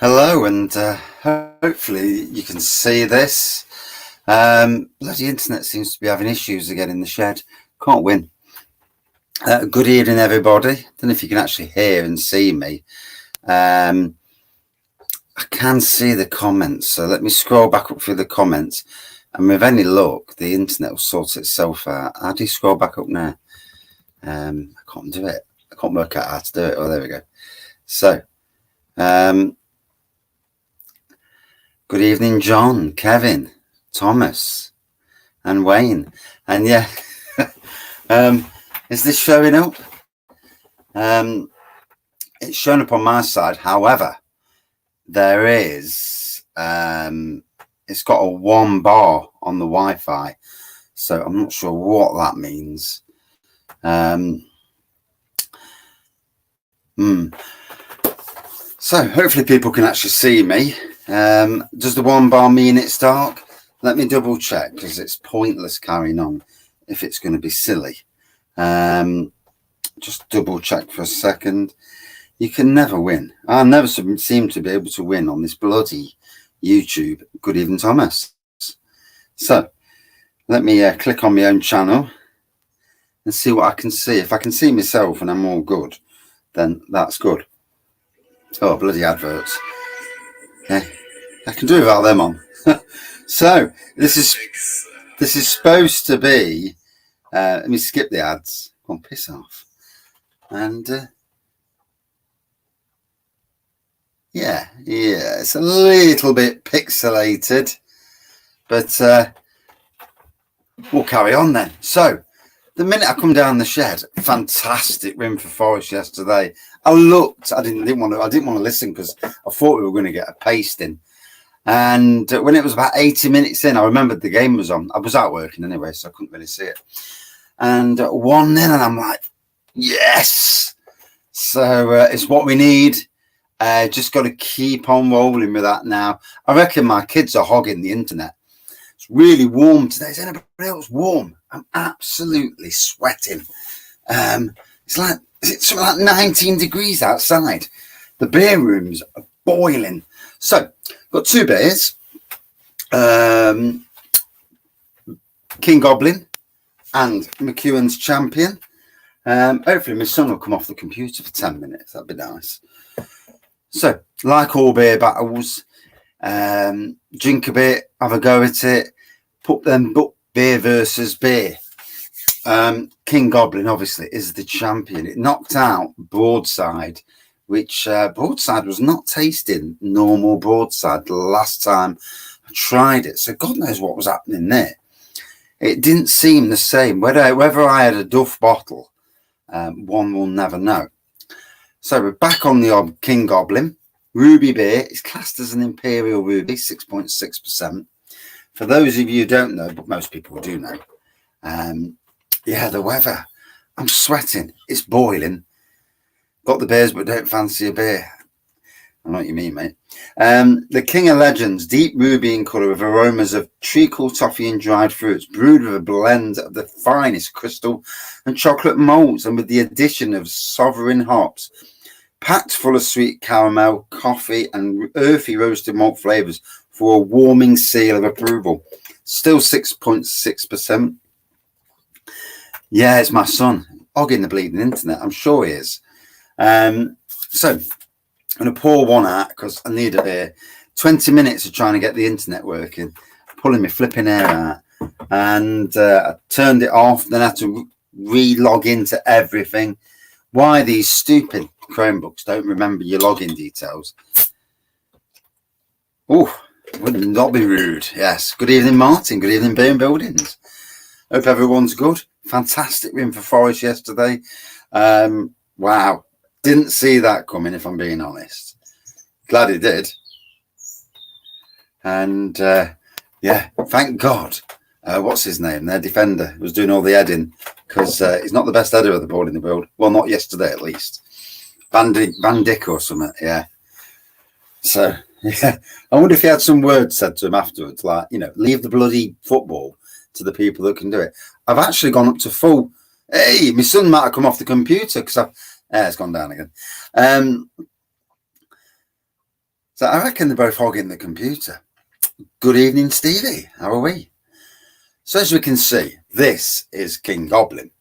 Hello, and hopefully you can see this. Bloody internet seems to be having issues again in the shed. Can't win. Good evening, everybody. Don't know if you can actually hear and see me. I can see the comments, so let me scroll back up through the comments. And with any luck, the internet will sort itself out. How do you scroll back up now? I can't do it. I can't work out how to do it. Oh, there we go. So, good evening, John, Kevin, Thomas, and Wayne. And yeah, is this showing up? It's showing up on my side. However, there is, it's got a 1 bar on the Wi-Fi. So I'm not sure what that means. So hopefully people can actually see me. Does the 1 bar mean it's dark? Let me double check, because it's pointless carrying on if it's going to be silly. Just double check for a second. You can never win. I never seem to be able to win on this bloody YouTube. Good evening, Thomas. So let me click on my own channel and see what I can see. If I can see myself and I'm all good, then that's good. Oh, bloody adverts. Okay. I can do without them on. So this is supposed to be, let me skip the ads. Go on, piss off. And yeah, it's a little bit pixelated, but we'll carry on then. So the minute I come down the shed, fantastic win for Forest yesterday. I looked, I didn't want to listen because I thought we were going to get a pasting. And when it was about 80 minutes in, I remembered the game was on. I was out working anyway, so I couldn't really see it. And 1-0, and I'm like, yes. So it's what we need. Just got to keep on rolling with that now. I reckon my kids are hogging the internet. It's really warm today. Is anybody else warm? I'm absolutely sweating. It's something like 19 degrees outside. The beer rooms are boiling. So, got 2 beers. King Goblin and Mcewans Champion. Hopefully my son will come off the computer for 10 minutes. That'd be nice. So, like all beer battles, drink a bit, have a go at it, put them beer versus beer. King Goblin obviously is the champion. It knocked out Broadside, which Broadside was not tasting normal Broadside the last time I tried it. So God knows what was happening there. It didn't seem the same. Whether I had a Duff bottle, one will never know. So we're back on the odd King Goblin. Ruby beer is classed as an Imperial Ruby, 6.6%. For those of you who don't know, but most people do know, yeah, the weather. I'm sweating. It's boiling. Got the beers, but don't fancy a beer. I know what you mean, mate. The King of Legends, deep ruby in colour with aromas of treacle, toffee and dried fruits, brewed with a blend of the finest crystal and chocolate malts and with the addition of sovereign hops, packed full of sweet caramel, coffee and earthy roasted malt flavours for a warming seal of approval. Still 6.6%. Yeah, it's my son hogging the bleeding internet. I'm sure he is. So I'm going to pour one out because I need a beer. 20 minutes of trying to get the internet working, pulling my flipping hair out, and I turned it off. Then I had to re-log into everything. Why these stupid Chromebooks don't remember your login details? Oh, would not be rude. Yes. Good evening, Martin. Good evening, Burn Buildings. Hope everyone's good. Fantastic win for Forest yesterday. Wow. Didn't see that coming, if I'm being honest. Glad it did. And yeah, thank God. What's his name? Their defender was doing all the heading because he's not the best header of the ball in the world. Well, not yesterday, at least. Van Dijk or something. Yeah. So, yeah. I wonder if he had some words said to him afterwards, like, leave the bloody football to the people that can do it. I've actually gone up to full. Hey, my son might have come off the computer because it's gone down again. So I reckon they're both hogging the computer. Good evening, Stevie. How are we? So as we can see, this is King Goblin.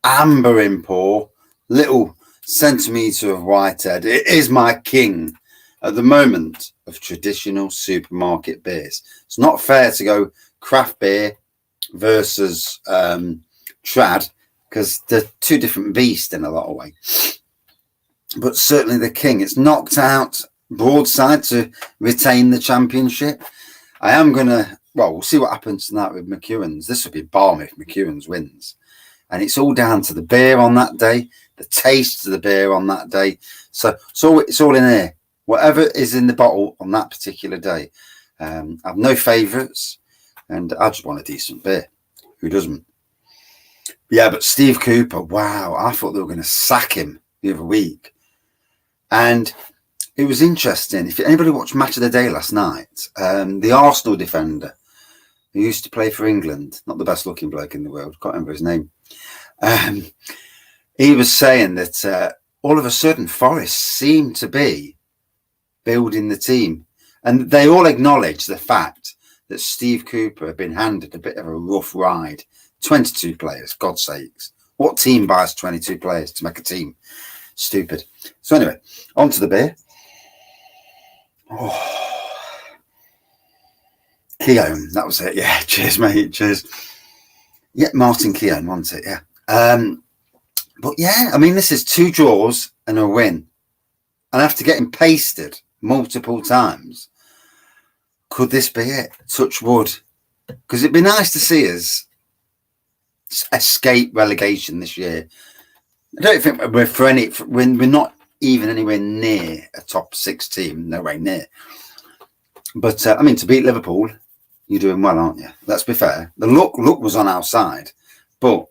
Amber in paw, little centimetre of whitehead. It is my king at the moment of traditional supermarket beers. It's not fair to go craft beer versus trad, because they're two different beasts in a lot of ways. But certainly the king. It's knocked out Broadside to retain the championship. I am going to, well, we'll see what happens tonight with Mcewans. This would be balmy if Mcewans wins. And it's all down to the beer on that day, the taste of the beer on that day. So it's all in here. Whatever is in the bottle on that particular day. I've no favourites, and I just want a decent beer. Who doesn't? Yeah, but Steve Cooper, wow, I thought they were going to sack him the other week. And it was interesting. If anybody watched Match of the Day last night, the Arsenal defender who used to play for England, not the best looking bloke in the world, can't remember his name. He was saying that all of a sudden Forest seemed to be building the team. And they all acknowledge the fact that Steve Cooper had been handed a bit of a rough ride. 22 players, God's sakes. What team buys 22 players to make a team? Stupid. So anyway, on to the beer. Oh, Keown, that was it. Yeah, cheers, mate. Cheers. Yeah, Martin Keown, wasn't it? Yeah. But yeah, I mean, this is 2 draws and a win. And after getting pasted multiple times, could this be it? Touch wood. Because it'd be nice to see us escape relegation this year. I don't think we're not even anywhere near a top 6 team, nowhere near. But I mean, to beat Liverpool, you're doing well, aren't you? Let's be fair. The look was on our side, but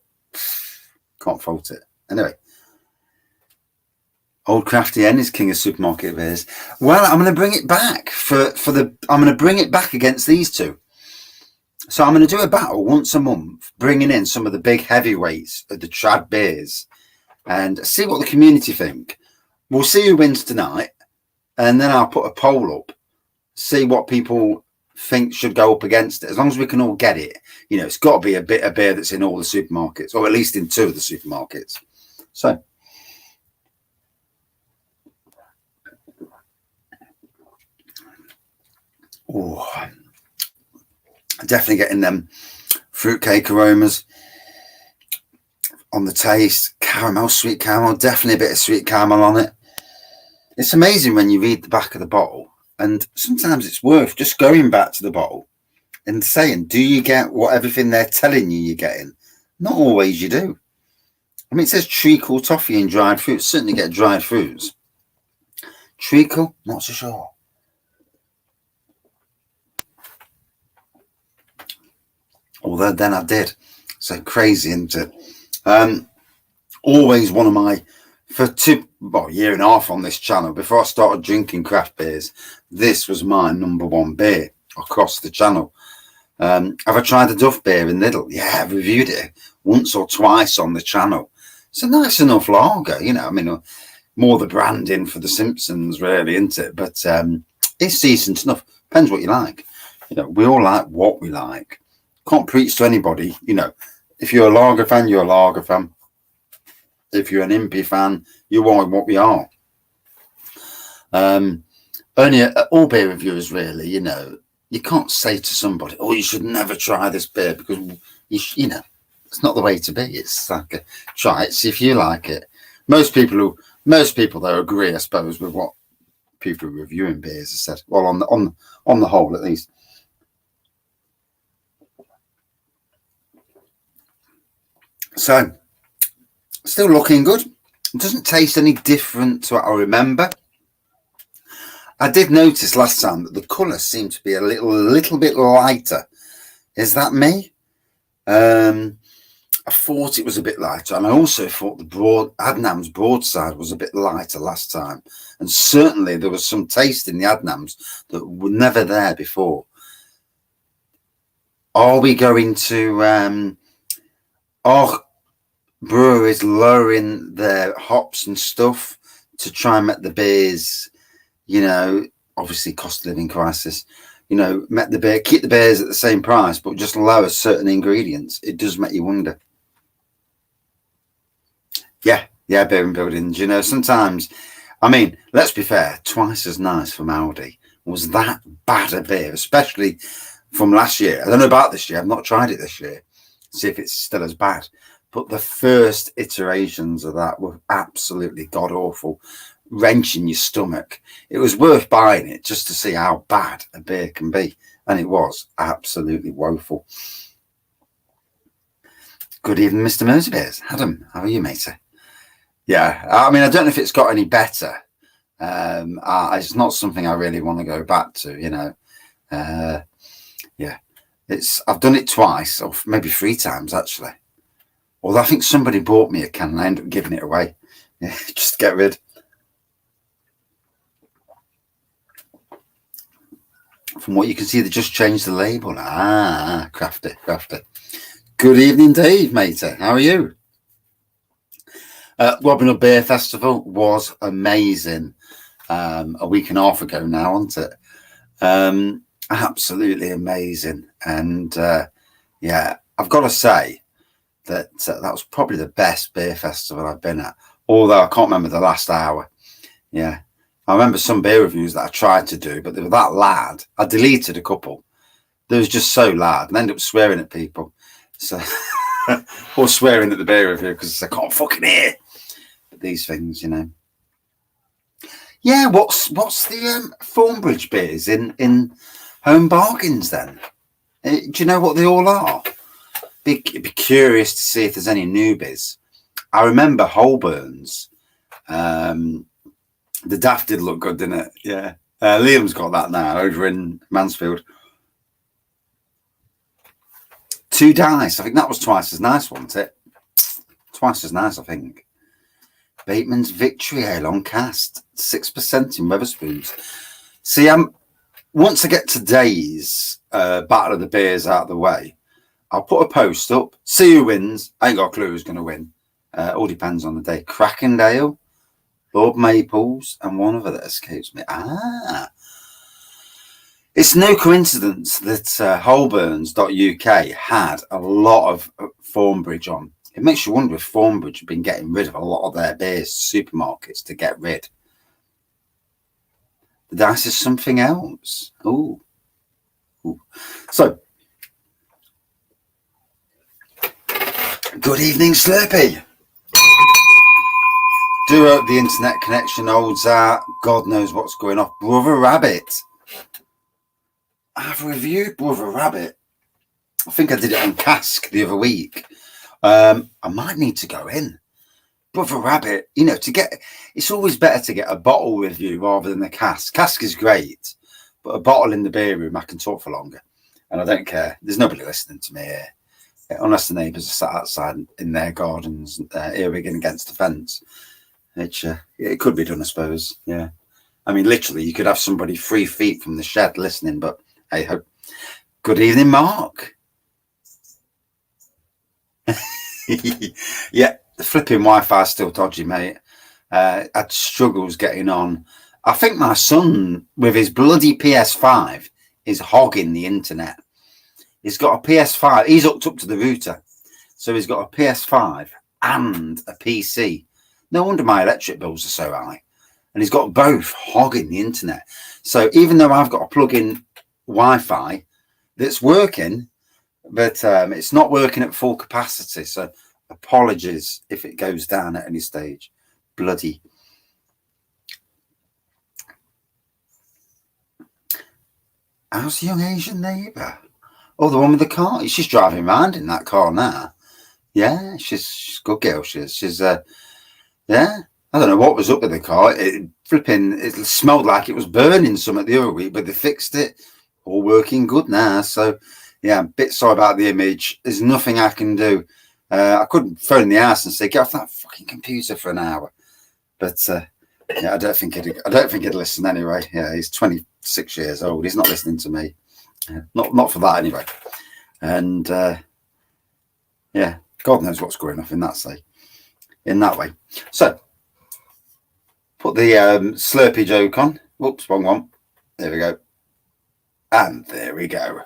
can't fault it. Anyway, Old Crafty N is king of supermarket beers. Well, I'm going to bring it back I'm going to bring it back against these two. So I'm going to do a battle once a month, bringing in some of the big heavyweights of the trad beers and see what the community think. We'll see who wins tonight, and then I'll put a poll up, see what people think should go up against it. As long as we can all get it, you know, it's got to be a bit of beer that's in all the supermarkets, or at least in 2 of the supermarkets. So, oh, definitely getting them fruitcake aromas on the taste. Caramel, sweet caramel, definitely a bit of sweet caramel on it. It's amazing when you read the back of the bottle, and sometimes it's worth just going back to the bottle and saying, do you get everything they're telling you you're getting? Not always you do. I mean, it says treacle, toffee and dried fruits. Certainly get dried fruits. Treacle, not so sure. Although then I did. So crazy, isn't it? Always one of my, for a year and a half on this channel, before I started drinking craft beers, this was my #1 beer across the channel. Have I tried the Duff beer in Lidl? Yeah, I've reviewed it once or twice on the channel. It's a nice enough lager, you know. I mean, more the branding for the Simpsons, really, isn't it? But it's decent enough. Depends what you like. You know, we all like what we like. Can't preach to anybody, you know. If you're a lager fan, you're a lager fan. If you're an Impy fan, you are what we are. Only all beer reviewers, really, you know, you can't say to somebody, oh, you should never try this beer, because, you know, it's not the way to be. It's like, try it, see if you like it. Most people though agree, I suppose, with what people reviewing beers have said. Well, on the whole, at least. So, still looking good. It doesn't taste any different to what I remember. I did notice last time that the colour seemed to be a little bit lighter. Is that me? I thought it was a bit lighter, and I also thought the Adnams Broadside was a bit lighter last time. And certainly there was some taste in the Adnams that were never there before. Are we going to are breweries lowering their hops and stuff to try and make the beers, you know, obviously cost of living crisis, you know, keep the beers at the same price, but just lower certain ingredients. It does make you wonder. Yeah, beer and buildings. You know, sometimes, I mean, let's be fair, Twice as Nice from Aldi was that bad a beer, especially from last year. I don't know about this year. I've not tried it this year. See if it's still as bad. But the first iterations of that were absolutely god awful, wrenching your stomach. It was worth buying it just to see how bad a beer can be. And it was absolutely woeful. Good evening, Mr. Merseybears. Adam, how are you, matey? Yeah, I mean, I don't know if it's got any better. It's not something I really want to go back to, you know. Yeah, I've done it twice, or maybe 3 times actually. Although I think somebody bought me a can and I ended up giving it away. Yeah, just get rid. From what you can see, they just changed the label. Crafty. Good evening, Dave, matey. How are you? Robin Hood Beer Festival was amazing. A week and a half ago now, wasn't it? Absolutely amazing. And yeah, I've got to say that that was probably the best beer festival I've been at. Although I can't remember the last hour. Yeah, I remember some beer reviews that I tried to do, but they were that loud. I deleted a couple. They was just so loud, and I ended up swearing at people. So, or swearing at the beer review because I can't fucking hear. But these things, you know. Yeah, what's the Thornbridge beers in Home Bargains then? Do you know what they all are? Be curious to see if there's any newbies. I remember Holborn's. The Daft did look good, didn't it? Yeah. Liam's got that now over in Mansfield. 2 Dice. I think that was Twice as Nice, wasn't it? Twice as Nice, I think. Bateman's Victory Ale on cast. 6% in Wetherspoons. See, once I get today's Battle of the Beers out of the way, I'll put a post up, see who wins. I ain't got a clue who's going to win. All depends on the day. Crackendale, Lord Maples, and one other that escapes me. It's no coincidence that Holborns.uk had a lot of Thornbridge on. It makes you wonder if Thornbridge have been getting rid of a lot of their beers to supermarkets to get rid. The Dice is something else. Ooh. So, good evening, Slurpee. Do hope the internet connection holds out. God knows what's going on. Brother Rabbit. I've reviewed Brother Rabbit. I think I did it on Cask the other week. I might need to go in. Brother Rabbit, you know, it's always better to get a bottle review rather than a cask. Cask is great, but a bottle in the beer room, I can talk for longer. And I don't care. There's nobody listening to me here. Unless the neighbours are sat outside in their gardens, earwigging against the fence. Which, it could be done, I suppose. Yeah. I mean, literally, you could have somebody 3 feet from the shed listening, but hey ho. Good evening, Mark. Yeah, the flipping Wi-Fi is still dodgy, mate. I had struggles getting on. I think my son, with his bloody PS5, is hogging the internet. He's got a PS5. He's hooked up to the router. So he's got a PS5 and a PC. No wonder my electric bills are so high. And he's got both hogging the internet. So even though I've got a plug-in Wi-Fi that's working, but it's not working at full capacity. So apologies if it goes down at any stage. Bloody. How's the young Asian neighbour? Oh, the one with the car. She's driving around in that car now. Yeah, she's a good girl. She's yeah. I don't know what was up with the car. It smelled like it was burning some at the other week, but they fixed it. All working good now. So yeah, I'm a bit sorry about the image. There's nothing I can do. I couldn't phone the house and say, get off that fucking computer for an hour. But yeah, I don't think he'd listen anyway. Yeah, he's 26 years old. He's not listening to me. Not for that anyway. And yeah, God knows what's going off in that way. So put the Slurpee joke on. Whoops, wrong one. There we go. And there we go.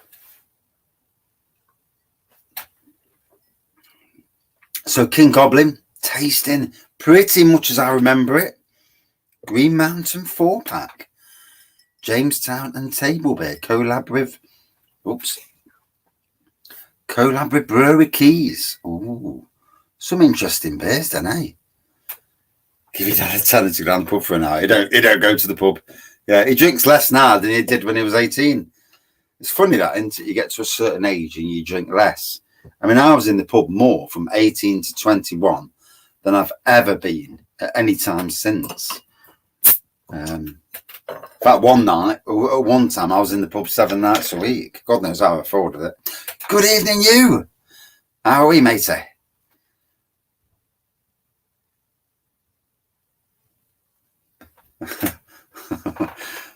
So King Goblin, tasting pretty much as I remember it. Green Mountain 4-pack. Jamestown and Table Beer. Collab with Brewery Keys. Ooh, some interesting beers then, eh? Give you that a tenner to go down the pub for an hour. He don't go to the pub. Yeah, he drinks less now than he did when he was 18. It's funny that, isn't it? You get to a certain age and you drink less. I mean, I was in the pub more from 18 to 21 than I've ever been at any time since. In fact, one time I was in the pub 7 nights a week. God knows how I afforded it. Good evening, you. How are we, matey?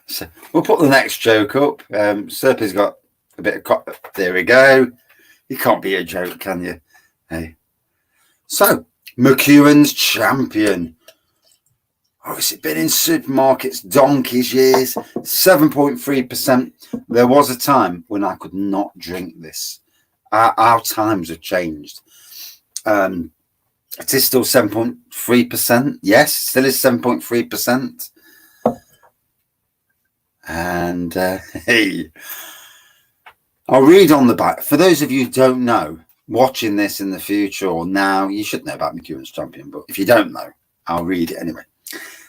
So we'll put the next joke up. Serpy's got a bit of there we go. You can't be a joke, can you? Hey. So Mcewans champion. Obviously been in supermarkets donkey's years. 7.3%. There was a time when I could not drink this. Our times have changed. It is still 7.3%. Yes, still is 7.3%. And hey, I'll read on the back. For those of you who don't know, watching this in the future or now, you should know about Mcewans champion. But if you don't know, I'll read it anyway.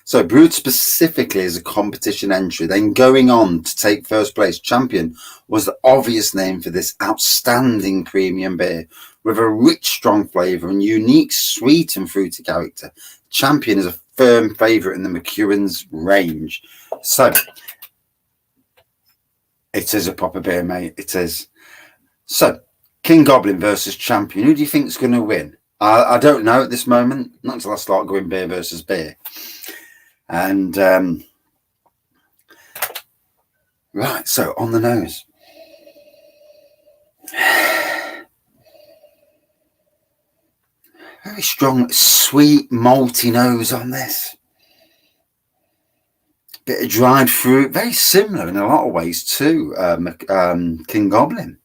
So brewed specifically as a competition entry, then going on to take first place, Champion was the obvious name for this outstanding premium beer with a rich, strong flavour and unique sweet and fruity character. Champion is a firm favourite in the Mcewans range. So it is a proper beer, mate. It is. So King Goblin versus Champion. Who do you think is going to win? I don't know at this moment. Not until I start going beer versus beer. And right, so on the nose. Very strong, sweet, malty nose on this. Bit of dried fruit, very similar in a lot of ways to King Goblin.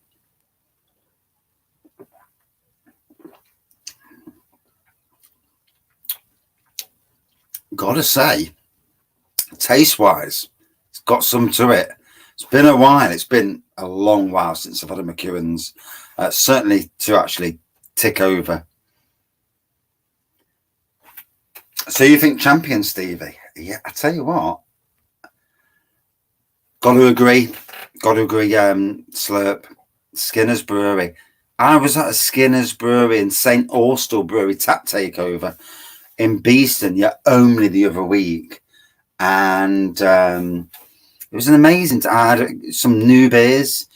Gotta say, taste-wise, it's got some to it. It's been a while. It's been a long while since I've had a Mcewans. Certainly to actually tick over. So you think Champion, Stevie? Yeah, I tell you what. Got to agree. Slurp. Skinner's Brewery. I was at a Skinner's Brewery and St. Austell Brewery tap takeover in Beeston, only the other week. And it was an amazing I had some new beers.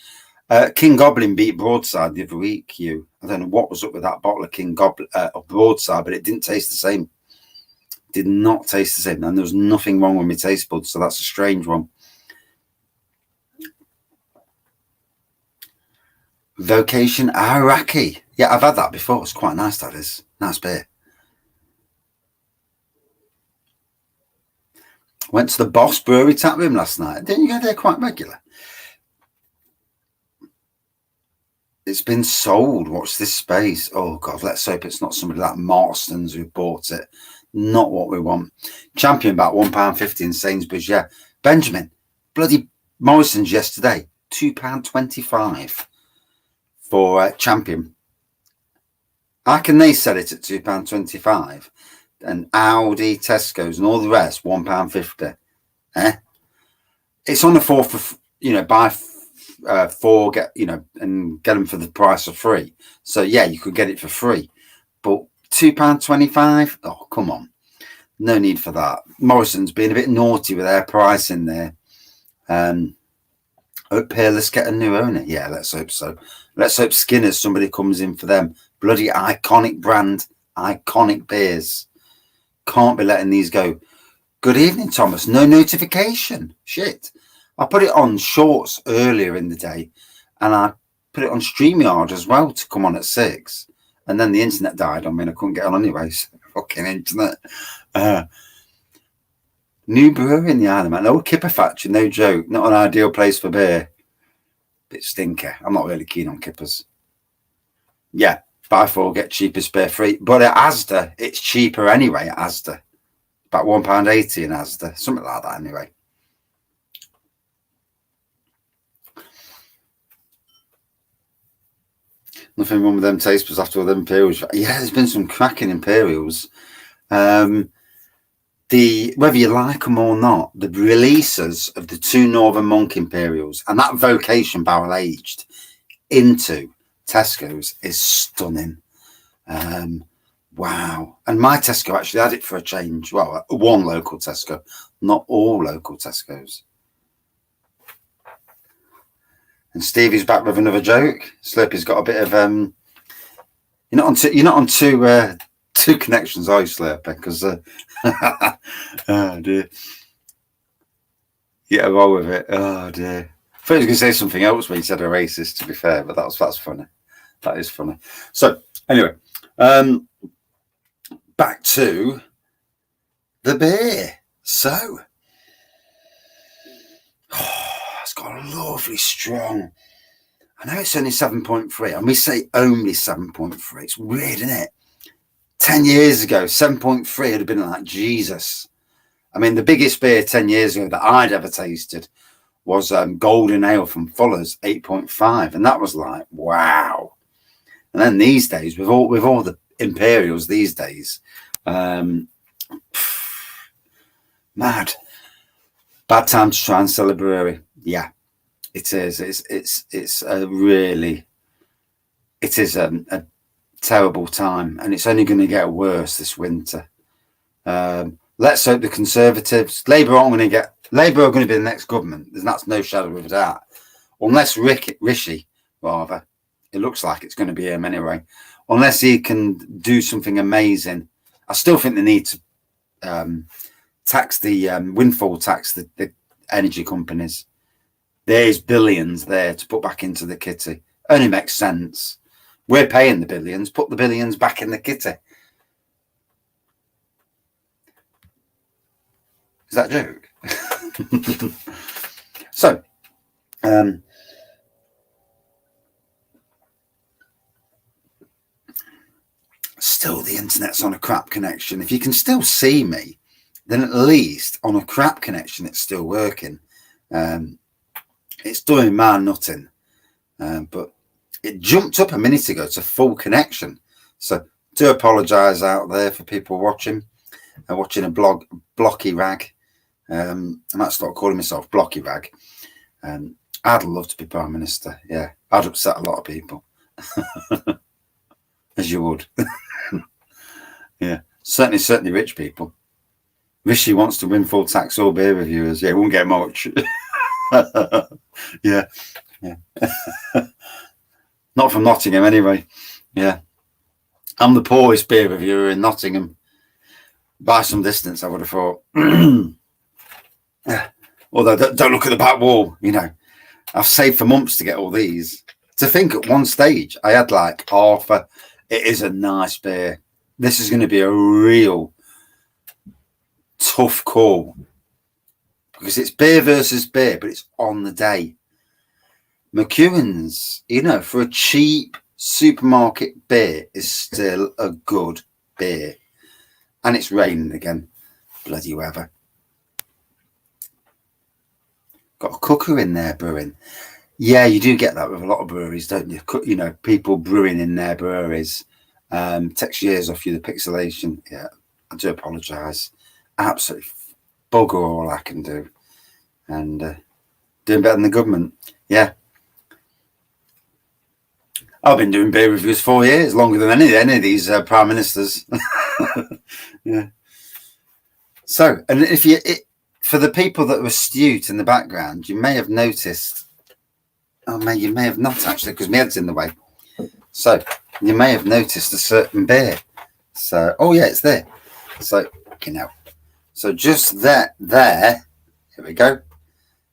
King Goblin beat Broadside the other week, I don't know what was up with that bottle of King Goblin of Broadside, but it didn't taste the same. Did not taste the same. And there was nothing wrong with my taste buds, so that's a strange one. Vocation Iraqi. Yeah, I've had that before. It's quite nice, that is. Nice beer. Went to the Boss Brewery tap room last night. Didn't you go there quite regular? It's been sold. Watch this space. Oh, God, let's hope it's not somebody like Marston's who bought it. Not what we want. Champion about £1.50 in Sainsbury's, yeah. Benjamin, bloody Morrison's yesterday, £2.25 for Champion. How can they sell it at £2.25? And Aldi, Tesco's, and all the rest, £1.50. It's on the 4 for, buy 4, get, and get them for the price of 3. So yeah, you could get it for free. But £2.25? Oh, come on. No need for that. Morrison's being a bit naughty with their pricing there. Up here, let's get a new owner. Yeah, let's hope so. Let's hope Skinner's, somebody comes in for them. Bloody iconic brand, iconic beers. Can't be letting these go. Good evening, Thomas. No notification. Shit. I put it on shorts earlier in the day, and I put it on StreamYard as well to come on at 6. And then the internet died on me and I couldn't get on anyways. Fucking internet. New brewery in the Isle of Man. Old Kipper factory, no joke. Not an ideal place for beer. Bit stinker. I'm not really keen on Kippers. Yeah, buy 4, get cheapest beer free. But at Asda, it's cheaper anyway at Asda. About £1.80 in Asda. Something like that anyway. Nothing wrong with them taste buds after all them Imperials. Yeah, there's been some cracking Imperials. Whether you like them or not, the releases of the 2 Northern Monk Imperials and that Vocation barrel aged into Tesco's is stunning. Wow. And my Tesco actually had it for a change. Well, one local Tesco, not all local Tesco's. And Stevie's back with another joke. Slurpy's got a bit of you're not on two connections, are you, Slurpy? Because oh dear. Yeah, roll with it. Oh dear. I thought he was going to say something else when he said a racist, to be fair, but that's funny. That is funny. So anyway, back to the beer. So it's got a lovely strong. I know it's only 7.3, and we say only 7.3. It's weird, isn't it? 10 years ago, 7.3 would have been like Jesus. I mean, the biggest beer 10 years ago that I'd ever tasted was Golden Ale from Fuller's, 8.5, and that was like wow. And then these days, with all the Imperials these days, mad. Bad time to try and sell a brewery. Yeah, it is. It's a terrible time, and it's only going to get worse this winter. Let's hope the Conservatives, Labour are going to be the next government. That's no shadow of a doubt, unless Rishi, rather. It looks like it's going to be him anyway. Unless he can do something amazing. I still think they need to tax the windfall tax the energy companies. There's billions there to put back into the kitty. Only makes sense. We're paying the billions. Put the billions back in the kitty. Is that a joke? So, still the internet's on a crap connection. If you can still see me, then at least on a crap connection it's still working. It's doing my nutting, but it jumped up a minute ago to full connection. So do apologise out there for people watching a blocky rag. I might start calling myself blocky rag. I'd love to be Prime Minister. Yeah, I'd upset a lot of people. As you would. Yeah, certainly rich people. Rishi wants to windfall tax all beer reviewers. Yeah, won't get much. Yeah. Not from Nottingham anyway. Yeah. I'm the poorest beer reviewer in Nottingham. By some distance, I would have thought. Although, don't look at the back wall, you know. I've saved for months to get all these. To think at one stage, I had like half a... It is a nice beer. This is going to be a real tough call. Because it's beer versus beer, but it's on the day. Mcewans, you know, for a cheap supermarket beer is still a good beer. And it's raining again. Bloody weather. Got a cooker in there brewing. Yeah, you do get that with a lot of breweries, don't you? You know, people brewing in their breweries. Takes years off you, the pixelation. Yeah, I do apologise. Absolutely bugger all I can do. And doing better than the government. Yeah. I've been doing beer reviews 4 years, longer than any of these prime ministers. Yeah. So, and for the people that were astute in the background, you may have noticed, you may have not actually, because my head's in the way. So, you may have noticed a certain beer. So, oh yeah, it's there. So, you know, so just there, here we go,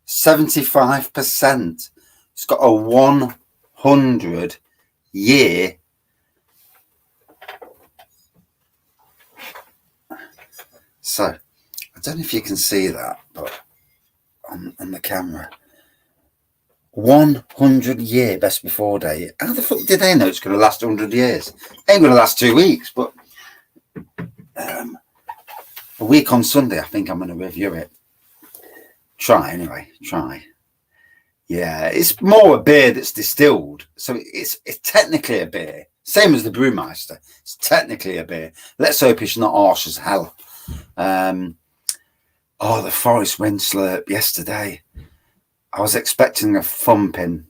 75%. It's got a 100-year so I don't know if you can see that, but on the camera. 100-year best before date. How the fuck did they know it's going to last 100 years? It ain't going to last 2 weeks, but a week on Sunday, I think I'm going to review it. Try anyway. Try. Yeah, it's more a beer that's distilled, so it's technically a beer, same as the Brewmeister. It's technically a beer. Let's hope it's not harsh as hell. The Forest Wind Slurp yesterday. I was expecting a thumping.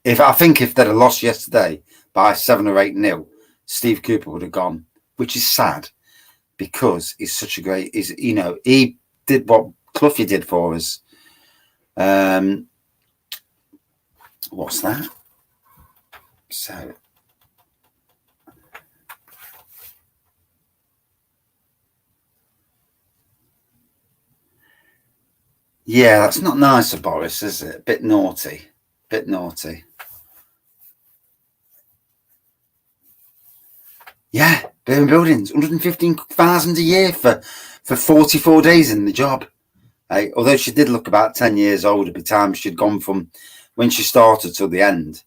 I think if they'd have lost yesterday by 7 or 8-0, Steve Cooper would have gone, which is sad because he's such a great. He did what Cluffy did for us. What's that? So. Yeah, that's not nice of Boris, is it? Bit naughty. Bit naughty. Yeah, Burn Buildings, 115,000 a year for 44 days in the job. Although she did look about 10 years older by the time she'd gone from when she started till the end.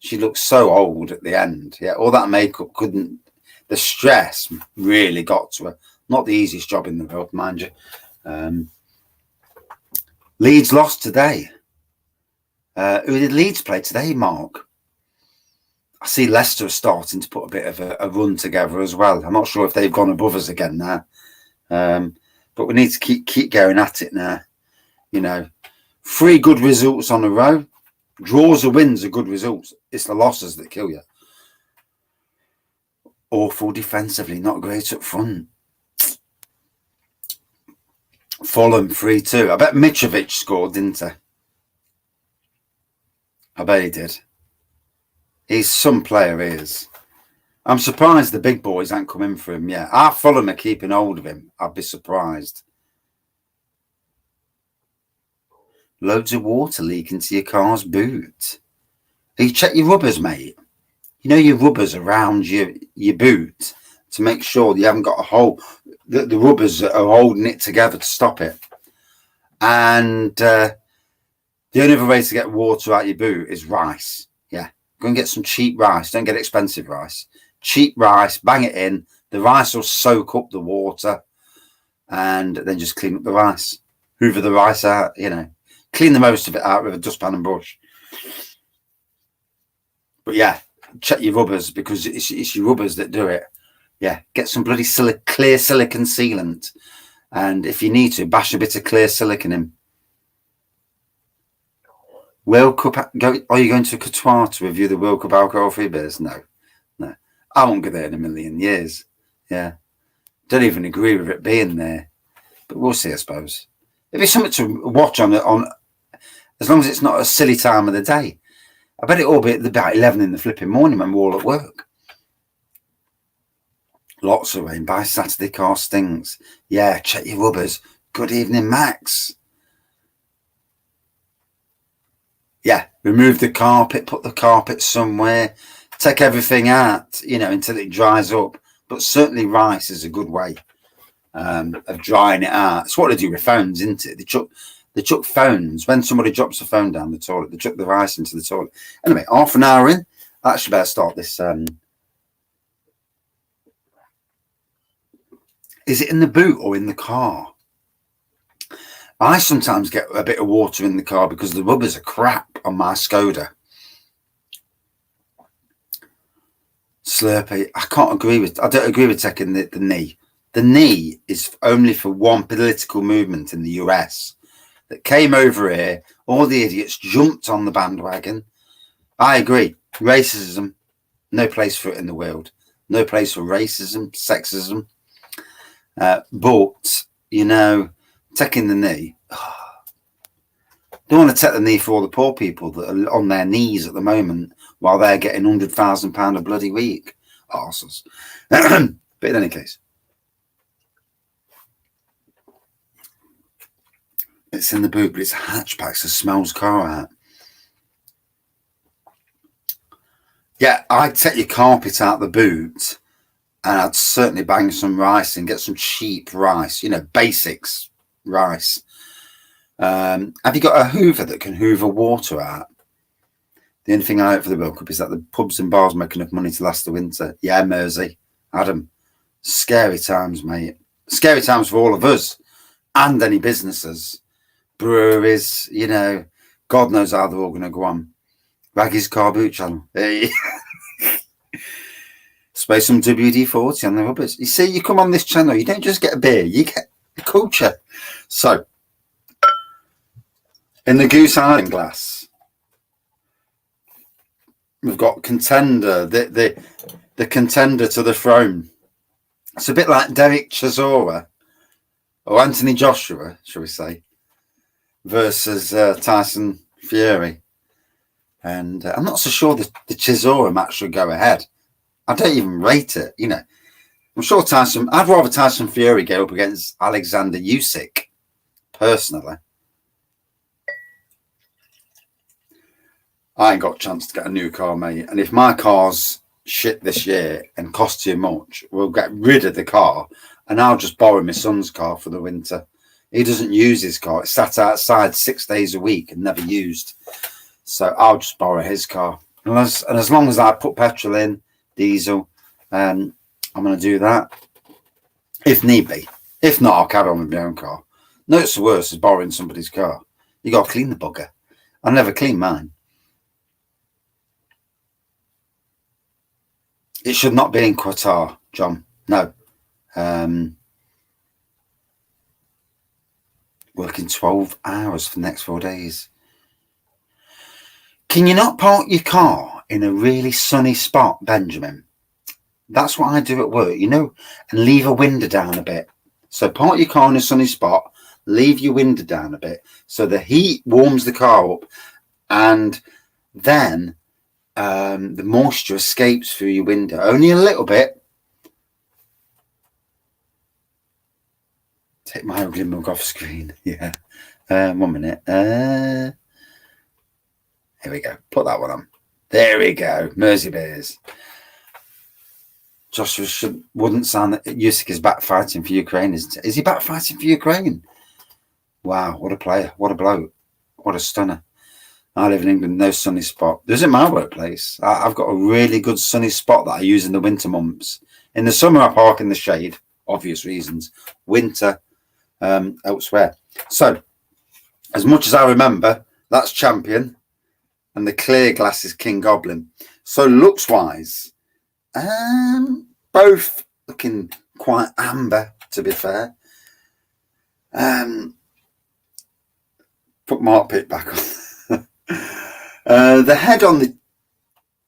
She looked so old at the end. Yeah, all that makeup couldn't. The stress really got to her. Not the easiest job in the world, mind you. Leeds lost today. Who did Leeds play today, Mark? I see Leicester are starting to put a bit of a run together as well. I'm not sure if they've gone above us again now. But we need to keep going at it now. 3 good results on a row. Draws or wins are good results. It's the losses that kill you. Awful defensively, not great up front. Fulham 3-2. I bet Mitrovic scored, didn't he? I bet he did. He's some player, he is. I'm surprised the big boys ain't come in for him yet. Our Fulham are keeping hold of him. I'd be surprised. Loads of water leak into your car's boot. You check your rubbers, mate. Your rubbers around your boot to make sure you haven't got a hole. The rubbers are holding it together to stop it. And the only other way to get water out your boot is rice. Yeah. Go and get some cheap rice. Don't get expensive rice. Cheap rice, bang it in. The rice will soak up the water and then just clean up the rice. Hoover the rice out, Clean the most of it out with a dustpan and brush. But yeah, check your rubbers because it's your rubbers that do it. Yeah, get some bloody clear silicon sealant. And if you need to, bash a bit of clear silicon in. World Cup, are you going to Qatar to review the World Cup alcohol-free beers? No. I won't go there in a million years. Yeah. Don't even agree with it being there. But we'll see, I suppose. If it's something to watch on as long as it's not a silly time of the day. I bet it'll be about 11 in the flipping morning when we're all at work. Lots of rain. By Saturday, car stinks. Yeah, check your rubbers. Good evening, Max. Yeah, remove the carpet, put the carpet somewhere, take everything out, until it dries up. But certainly rice is a good way of drying it out. It's what they do with phones, isn't it? They chuck phones. When somebody drops a phone down the toilet, they chuck the rice into the toilet. Anyway, half an hour in. I actually better start this. Is it in the boot or in the car? I sometimes get a bit of water in the car because the rubbers are crap on my Skoda. Slurpee. I don't agree with taking the knee. The knee is only for one political movement in the US that came over here. All the idiots jumped on the bandwagon. I agree. Racism, no place for it in the world. No place for racism, sexism. But, taking the knee. Don't want to take the knee for all the poor people that are on their knees at the moment while they're getting £100,000 a bloody week. Arses. But in any case, it's in the boot, but it's a hatchback, so it smells car out. Yeah, I'd take your carpet out the boot and I'd certainly bang some rice and get some cheap rice, basics, rice. Have you got a hoover that can hoover water out? The only thing I hope for the World Cup is that the pubs and bars make enough money to last the winter. Yeah, Mersey, Adam, scary times, mate. Scary times for all of us and any businesses, breweries, you know, God knows how they're all going to go on. Raggy's Car Boot channel. Hey. Space some WD-40 on the rubbers. You see, you come on this channel, you don't just get a beer, you get a culture. So, in the Goose Island glass, we've got contender, the contender to the throne. It's a bit like Derek Chisora, or Anthony Joshua, shall we say, versus Tyson Fury. And I'm not so sure the Chisora match should go ahead. I don't even rate it, you know. I'm sure I'd rather Tyson Fury go up against Alexander Usyk, personally. I ain't got a chance to get a new car, mate. And if my car's shit this year and costs too much, we'll get rid of the car and I'll just borrow my son's car for the winter. He doesn't use his car. It's sat outside 6 days a week and never used. So I'll just borrow his car. And as long as I put petrol in, diesel, I'm going to do that if need be. If not, I'll carry on with my own car. No, it's the worst is borrowing somebody's car. You got to clean the bugger. I never clean mine. It should not be in Qatar, John. No. Working 12 hours for the next 4 days. Can you not park your car in a really sunny spot, Benjamin? That's what I do at work, you know, and leave a window down a bit. So park your car in a sunny spot, leave your window down a bit so the heat warms the car up and then the moisture escapes through your window. Only a little bit. Take my ugly mug off screen. Yeah. 1 minute. Here we go. Put that one on. There we go. Mersey Bears. Joshua wouldn't sound that Usyk is back fighting for Ukraine, isn't it? Is he back fighting for Ukraine? Wow, what a player. What a bloke. What a stunner. I live in England, no sunny spot. There's in my workplace. I've got a really good sunny spot that I use in the winter months. In the summer, I park in the shade, obvious reasons. Winter, elsewhere. So, as much as I remember, that's Champion. And the clear glass is King Goblin. So, looks-wise, both looking quite amber, to be fair. Put Mark Pitt back on. The head on the,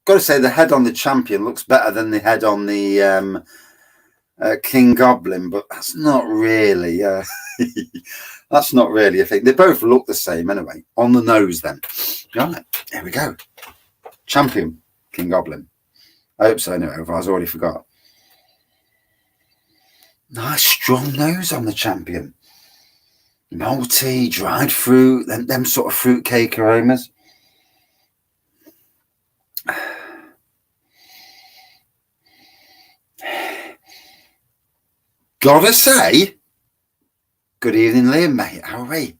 got to say, the head on the Champion looks better than the head on the King Goblin, but that's not really, that's not really a thing. They both look the same anyway. On the nose, then. Right, here we go. Champion, King Goblin. I hope so anyway, otherwise I already forgot. Nice strong nose on the Champion. Malty, dried fruit, them sort of fruitcake aromas. Gotta say, good evening, Liam, mate. How are we?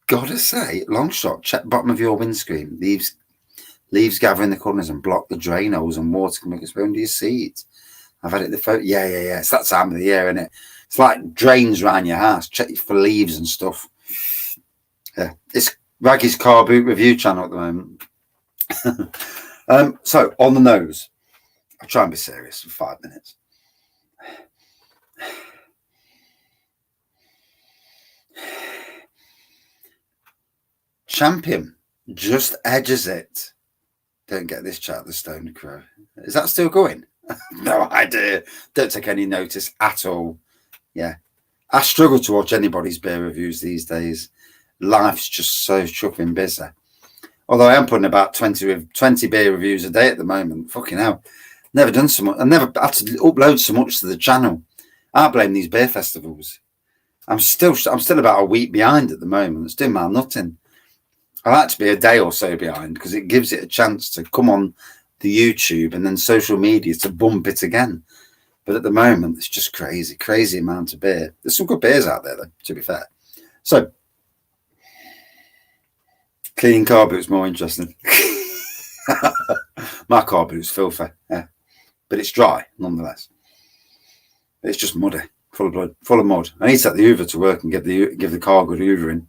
Gotta say, long shot, check bottom of your windscreen. Leaves gather in the corners and block the drain holes and water can make its way under your seat. I've had it the photo. Yeah. It's that time of the year, isn't it? It's like drains around your house. Check for leaves and stuff. Yeah, it's Raggy's Car Boot Review channel at the moment. So, on the nose. I'll try and be serious for 5 minutes. Champion just edges it. Don't get this chat, the Stone Crow. Is that still going? No idea. Don't take any notice at all. Yeah. I struggle to watch anybody's beer reviews these days. Life's just so chuffing busy. Although I am putting about 20 beer reviews a day at the moment. Fucking hell. Never done so much. I never had to upload so much to the channel. I blame these beer festivals. I'm still about a week behind at the moment. It's doing my nutting. I like to be a day or so behind because it gives it a chance to come on the YouTube and then social media to bump it again. But at the moment, it's just crazy amount of beer. There's some good beers out there, though, to be fair. So, cleaning car boots more interesting. My car boot's filthy, yeah, but it's dry nonetheless. It's just muddy, full of blood, full of mud. I need to take the Hoover to work and give the car a good hoovering.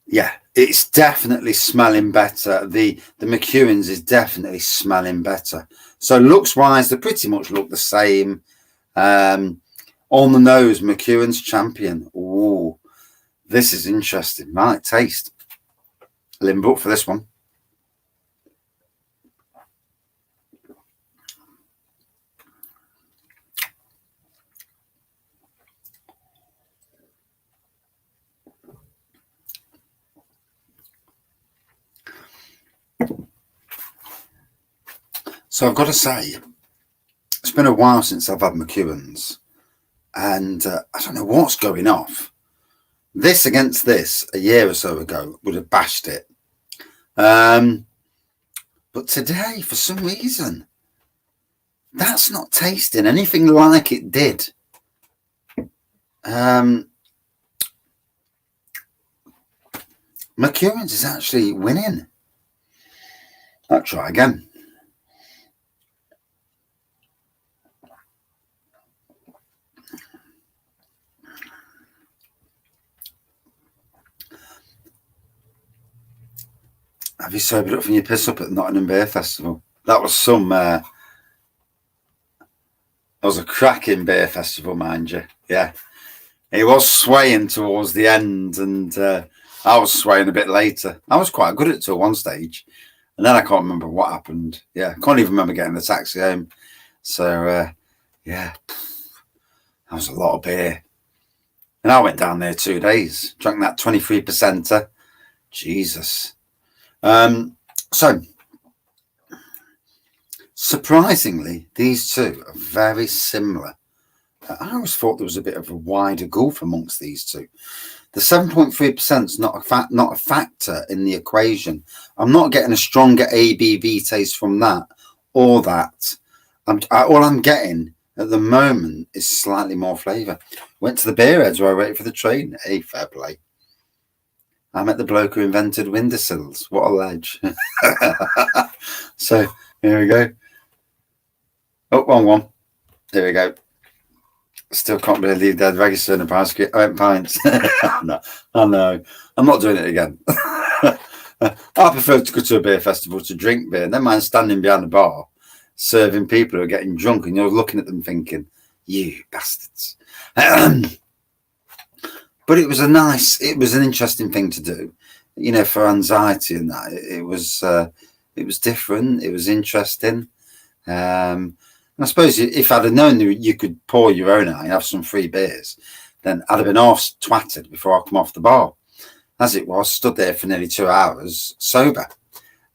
Yeah, it's definitely smelling better. The Mcewans is definitely smelling better. So looks wise, they pretty much look the same. On the nose, Mcewans Champion. Ooh, this is interesting. Might taste. Limbo up for this one. So I've got to say, it's been a while since I've had Mcewans, and I don't know what's going off. This against this a year or so ago would have bashed it. But today, for some reason, that's not tasting anything like it did. Mcewans is actually winning. I'll try again. Have you sobered up from your piss up at the Nottingham Beer Festival? That was some. That was a cracking beer festival, mind you. Yeah, he was swaying towards the end, and I was swaying a bit later. I was quite good at it till one stage, and then I can't remember what happened. Yeah, I can't even remember getting the taxi home. So yeah, that was a lot of beer, and I went down there 2 days, drank that 23%. Jesus. So surprisingly, these two are very similar. I always thought there was a bit of a wider gulf amongst these two. The 7.3% is not a factor in the equation. I'm not getting a stronger ABV taste from that or that. All I'm getting at the moment is slightly more flavour. Went to the beer heads where I waited for the train. Hey, fair play. I met the bloke who invented windowsills. What a ledge. So, here we go. Oh, wrong one. There we go. Still can't believe they'd registered in a pints. No, I know. I'm not doing it again. I prefer to go to a beer festival to drink beer. Never mind standing behind the bar, serving people who are getting drunk, and you're looking at them thinking, you bastards. But it was an interesting thing to do, you know, for anxiety and that. It was different. It was interesting. And I suppose if I'd have known that you could pour your own out and have some free beers, then I'd have been half twatted before I come off the bar. As it was, stood there for nearly 2 hours sober,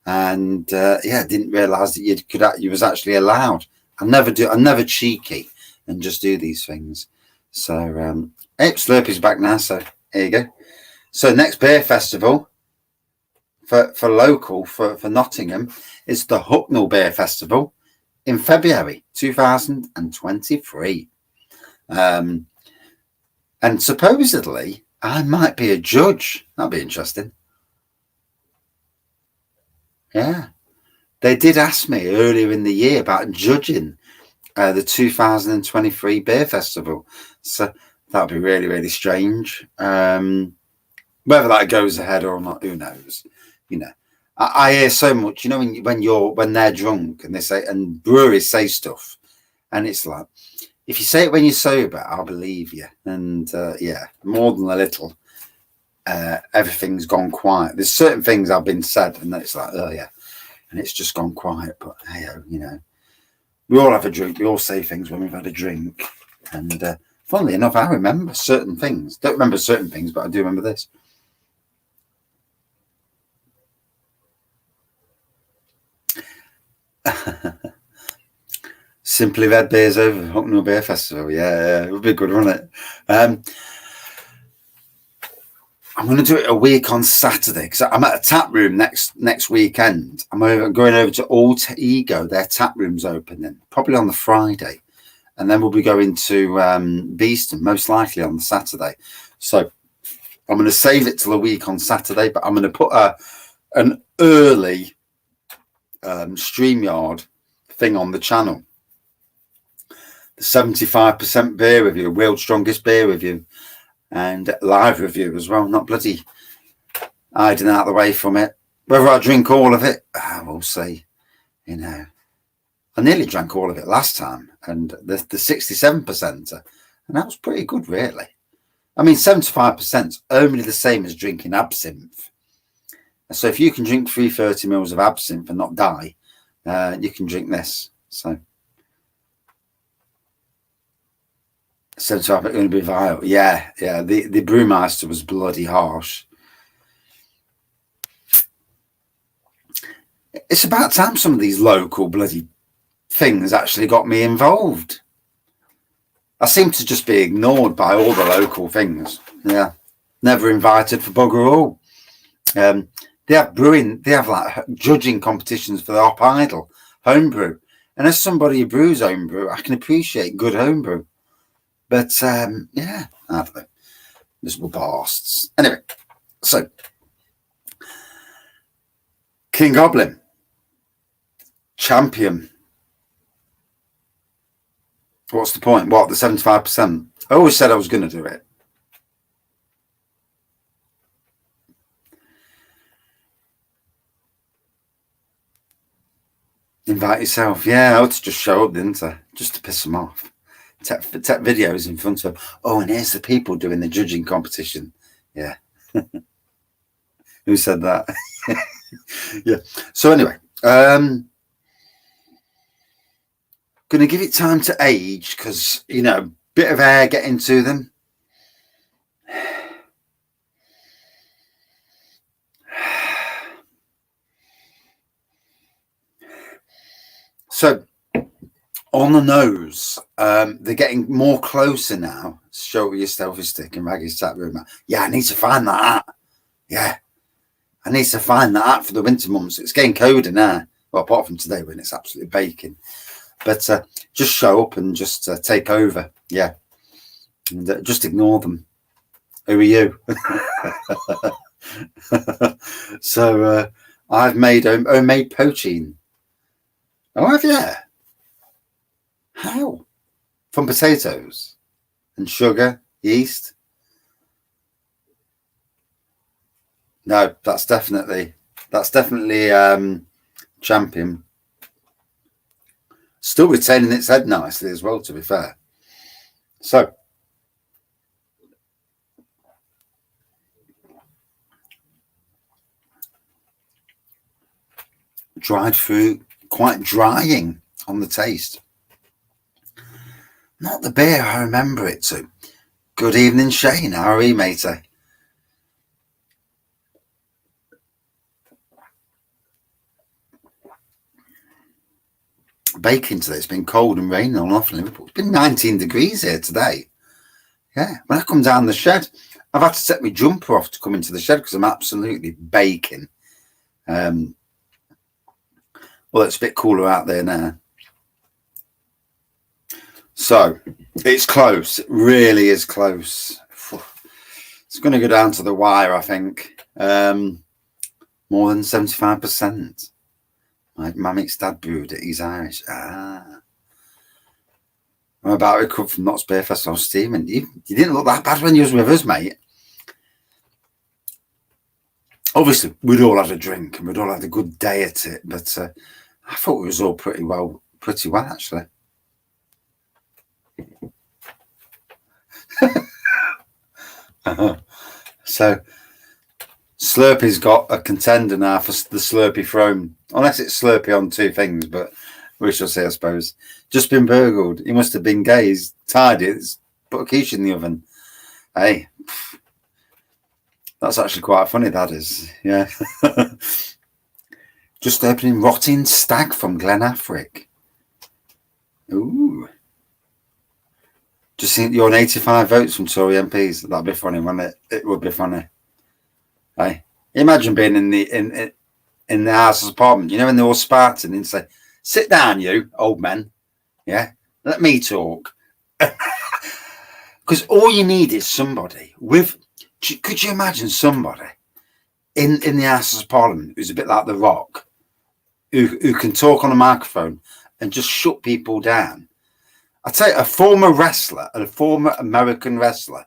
and didn't realise that you was actually allowed. I'm never cheeky and just do these things. So. Slurpy's back now, so here you go. So next beer festival for local for Nottingham is the Hucknall Beer Festival in February 2023. And supposedly I might be a judge. That'll be interesting. Yeah. They did ask me earlier in the year about judging the 2023 Beer Festival. So that'd be really, really strange. Whether that goes ahead or not, who knows? You know, I hear so much. You know, when they're drunk and they say, and breweries say stuff, and it's like, if you say it when you're sober, I'll believe you. And more than a little, everything's gone quiet. There's certain things I've been said, and it's like, oh yeah, and it's just gone quiet. But hey, you know, we all have a drink. We all say things when we've had a drink, and. Funnily enough, I remember certain things. Don't remember certain things, but I do remember this. Simply Red Beers over Hucknall Beer Festival. Yeah, it would be good, wouldn't it? I'm going to do it a week on Saturday because I'm at a tap room next weekend. I'm going over to Alter Ego. Their tap room's opening, probably on the Friday. and then we'll be going to Beeston, most likely on the Saturday. So I'm going to save it till a week on Saturday, but I'm going to put an early StreamYard thing on the channel. The 75% beer review, world's strongest beer review, and live review as well. Not bloody hiding out the way from it. Whether I drink all of it, we'll see. You know, I nearly drank all of it last time, and the 67%, and that was pretty good, really. I mean, 75% is only the same as drinking absinthe. So if you can drink 330 mils of absinthe and not die, you can drink this. So 75 going to be vile. Yeah. The brewmaster was bloody harsh. It's about time some of these local bloody things actually got me involved. I seem to just be ignored by all the local things. Yeah. Never invited for bugger all. They have like judging competitions for the Hop Idol homebrew. And as somebody who brews homebrew, I can appreciate good homebrew. But yeah, I don't know. Miserable bastards. Anyway, so King Goblin, champion. What's the point? What, the 75%? I always said I was going to do it. Invite yourself. Yeah, I ought to just show up, didn't I? Just to piss them off. Take videos in front of, oh, and here's the people doing the judging competition. Yeah. Who said that? Yeah. So anyway, going to give it time to age because, you know, bit of air getting to them. So on the nose, they're getting more closer now. Show with your selfie stick and Maggie's chat room. Yeah, I need to find that. Yeah, I need to find that for the winter months. It's getting colder now. Well, apart from today when it's absolutely baking. But just show up and just take over. Yeah, and just ignore them. Who are you? So I've made homemade poaching. Oh, have you? How? From potatoes and sugar, yeast? No, that's definitely champion. Still retaining its head nicely as well, to be fair. So dried fruit, quite drying on the taste. Not the beer I remember it to. Good evening, Shane. How are you, matey? Baking today. It's been cold and raining on off in Liverpool. It's been 19 degrees here today. Yeah. When I come down the shed, I've had to take my jumper off to come into the shed because I'm absolutely baking. Well, it's a bit cooler out there now. So it's close. It really is close. It's going to go down to the wire, I think. More than 75%. My mixed dad brewed it. He's Irish. I'm about to come from Knott's Beer Festival. Stephen, you didn't look that bad when you was with us, mate. Obviously, we'd all had a drink and we'd all had a good day at it, but I thought it was all pretty well actually. So Slurpy's got a contender now for the Slurpy throne, unless it's Slurpy on two things, but we shall see, I suppose. Just been burgled. He must have been gay. He's tied it. Put a quiche in the oven. Hey, that's actually quite funny, that is. Yeah. Just opening Rotting Stag from Glen Affric. Ooh. Just seen your 85 votes from Tory MPs. That'd be funny, wouldn't it? It would be funny. Hey, imagine being in the house's apartment, you know, when they're all Spartan and say, "Sit down, you old men." Yeah, Let me talk. Because all you need is somebody with. Could you imagine somebody in the Houses of Parliament who's a bit like The Rock, who can talk on a microphone and just shut people down? I'd say a former wrestler, a former American wrestler,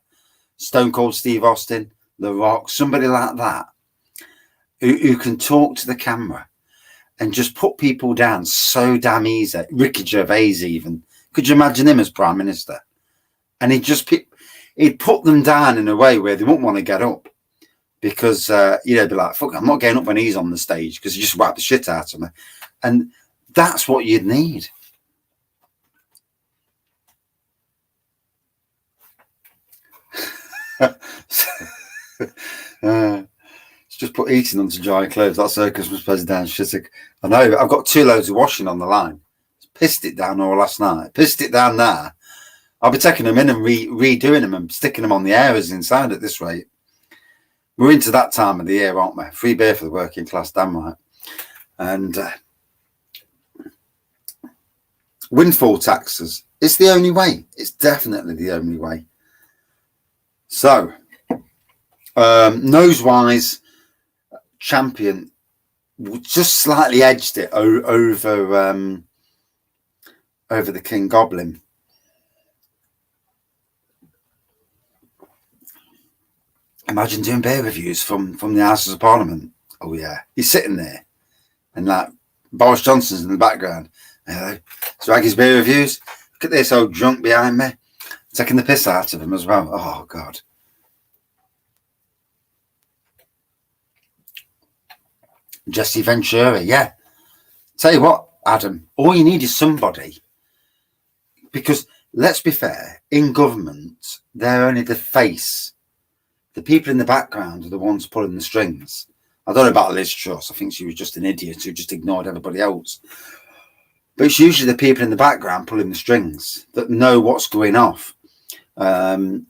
Stone Cold Steve Austin, The Rock, somebody like that, who can talk to the camera and just put people down so damn easy. Ricky Gervais even. Could you imagine him as Prime Minister? And he'd put them down in a way where they wouldn't want to get up. Because, be like, fuck, I'm not getting up when he's on the stage because he just wiped the shit out of me. And that's what you'd need. Just put eating onto dry clothes. That's her Christmas present down. Shittick. I know. I've got 2 loads of washing on the line. Pissed it down all last night. Pissed it down there. I'll be taking them in and redoing them and sticking them on the airers inside at this rate. We're into that time of the year, aren't we? Free beer for the working class, damn right. And windfall taxes. It's the only way. It's definitely the only way. So, nose-wise, Champion just slightly edged it over the King Goblin. Imagine doing beer reviews from the Houses of Parliament. Oh yeah, he's sitting there, and like Boris Johnson's in the background. Swaggy's beer reviews. Look at this old drunk behind me, taking the piss out of him as well. Oh God. Jesse Ventura, yeah. Tell you what, Adam, all you need is somebody. Because let's be fair, in government, they're only the face. The people in the background are the ones pulling the strings. I don't know about Liz Truss. I think she was just an idiot who just ignored everybody else. But it's usually the people in the background pulling the strings that know what's going off. And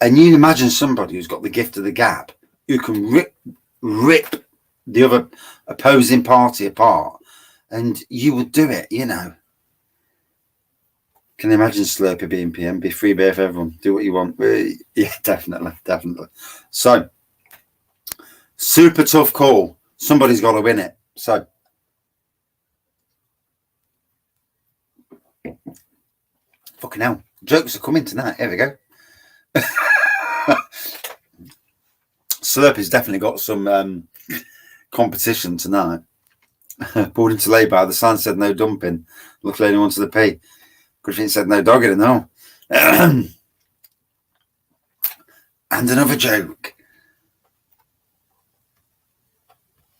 you imagine somebody who's got the gift of the gab, who can rip the other opposing party apart, and you would do it, you know. Can you imagine Slurpee being PM? Be free beer for everyone. Do what you want. Yeah, definitely. So, super tough call. Somebody's got to win it. So, fucking hell. Jokes are coming tonight. Here we go. Slurpee's definitely got some competition tonight. Pulled into lay-by. The sign said no dumping. Luckily, anyone to the pee. Good thing it said no dogging, no. And another joke.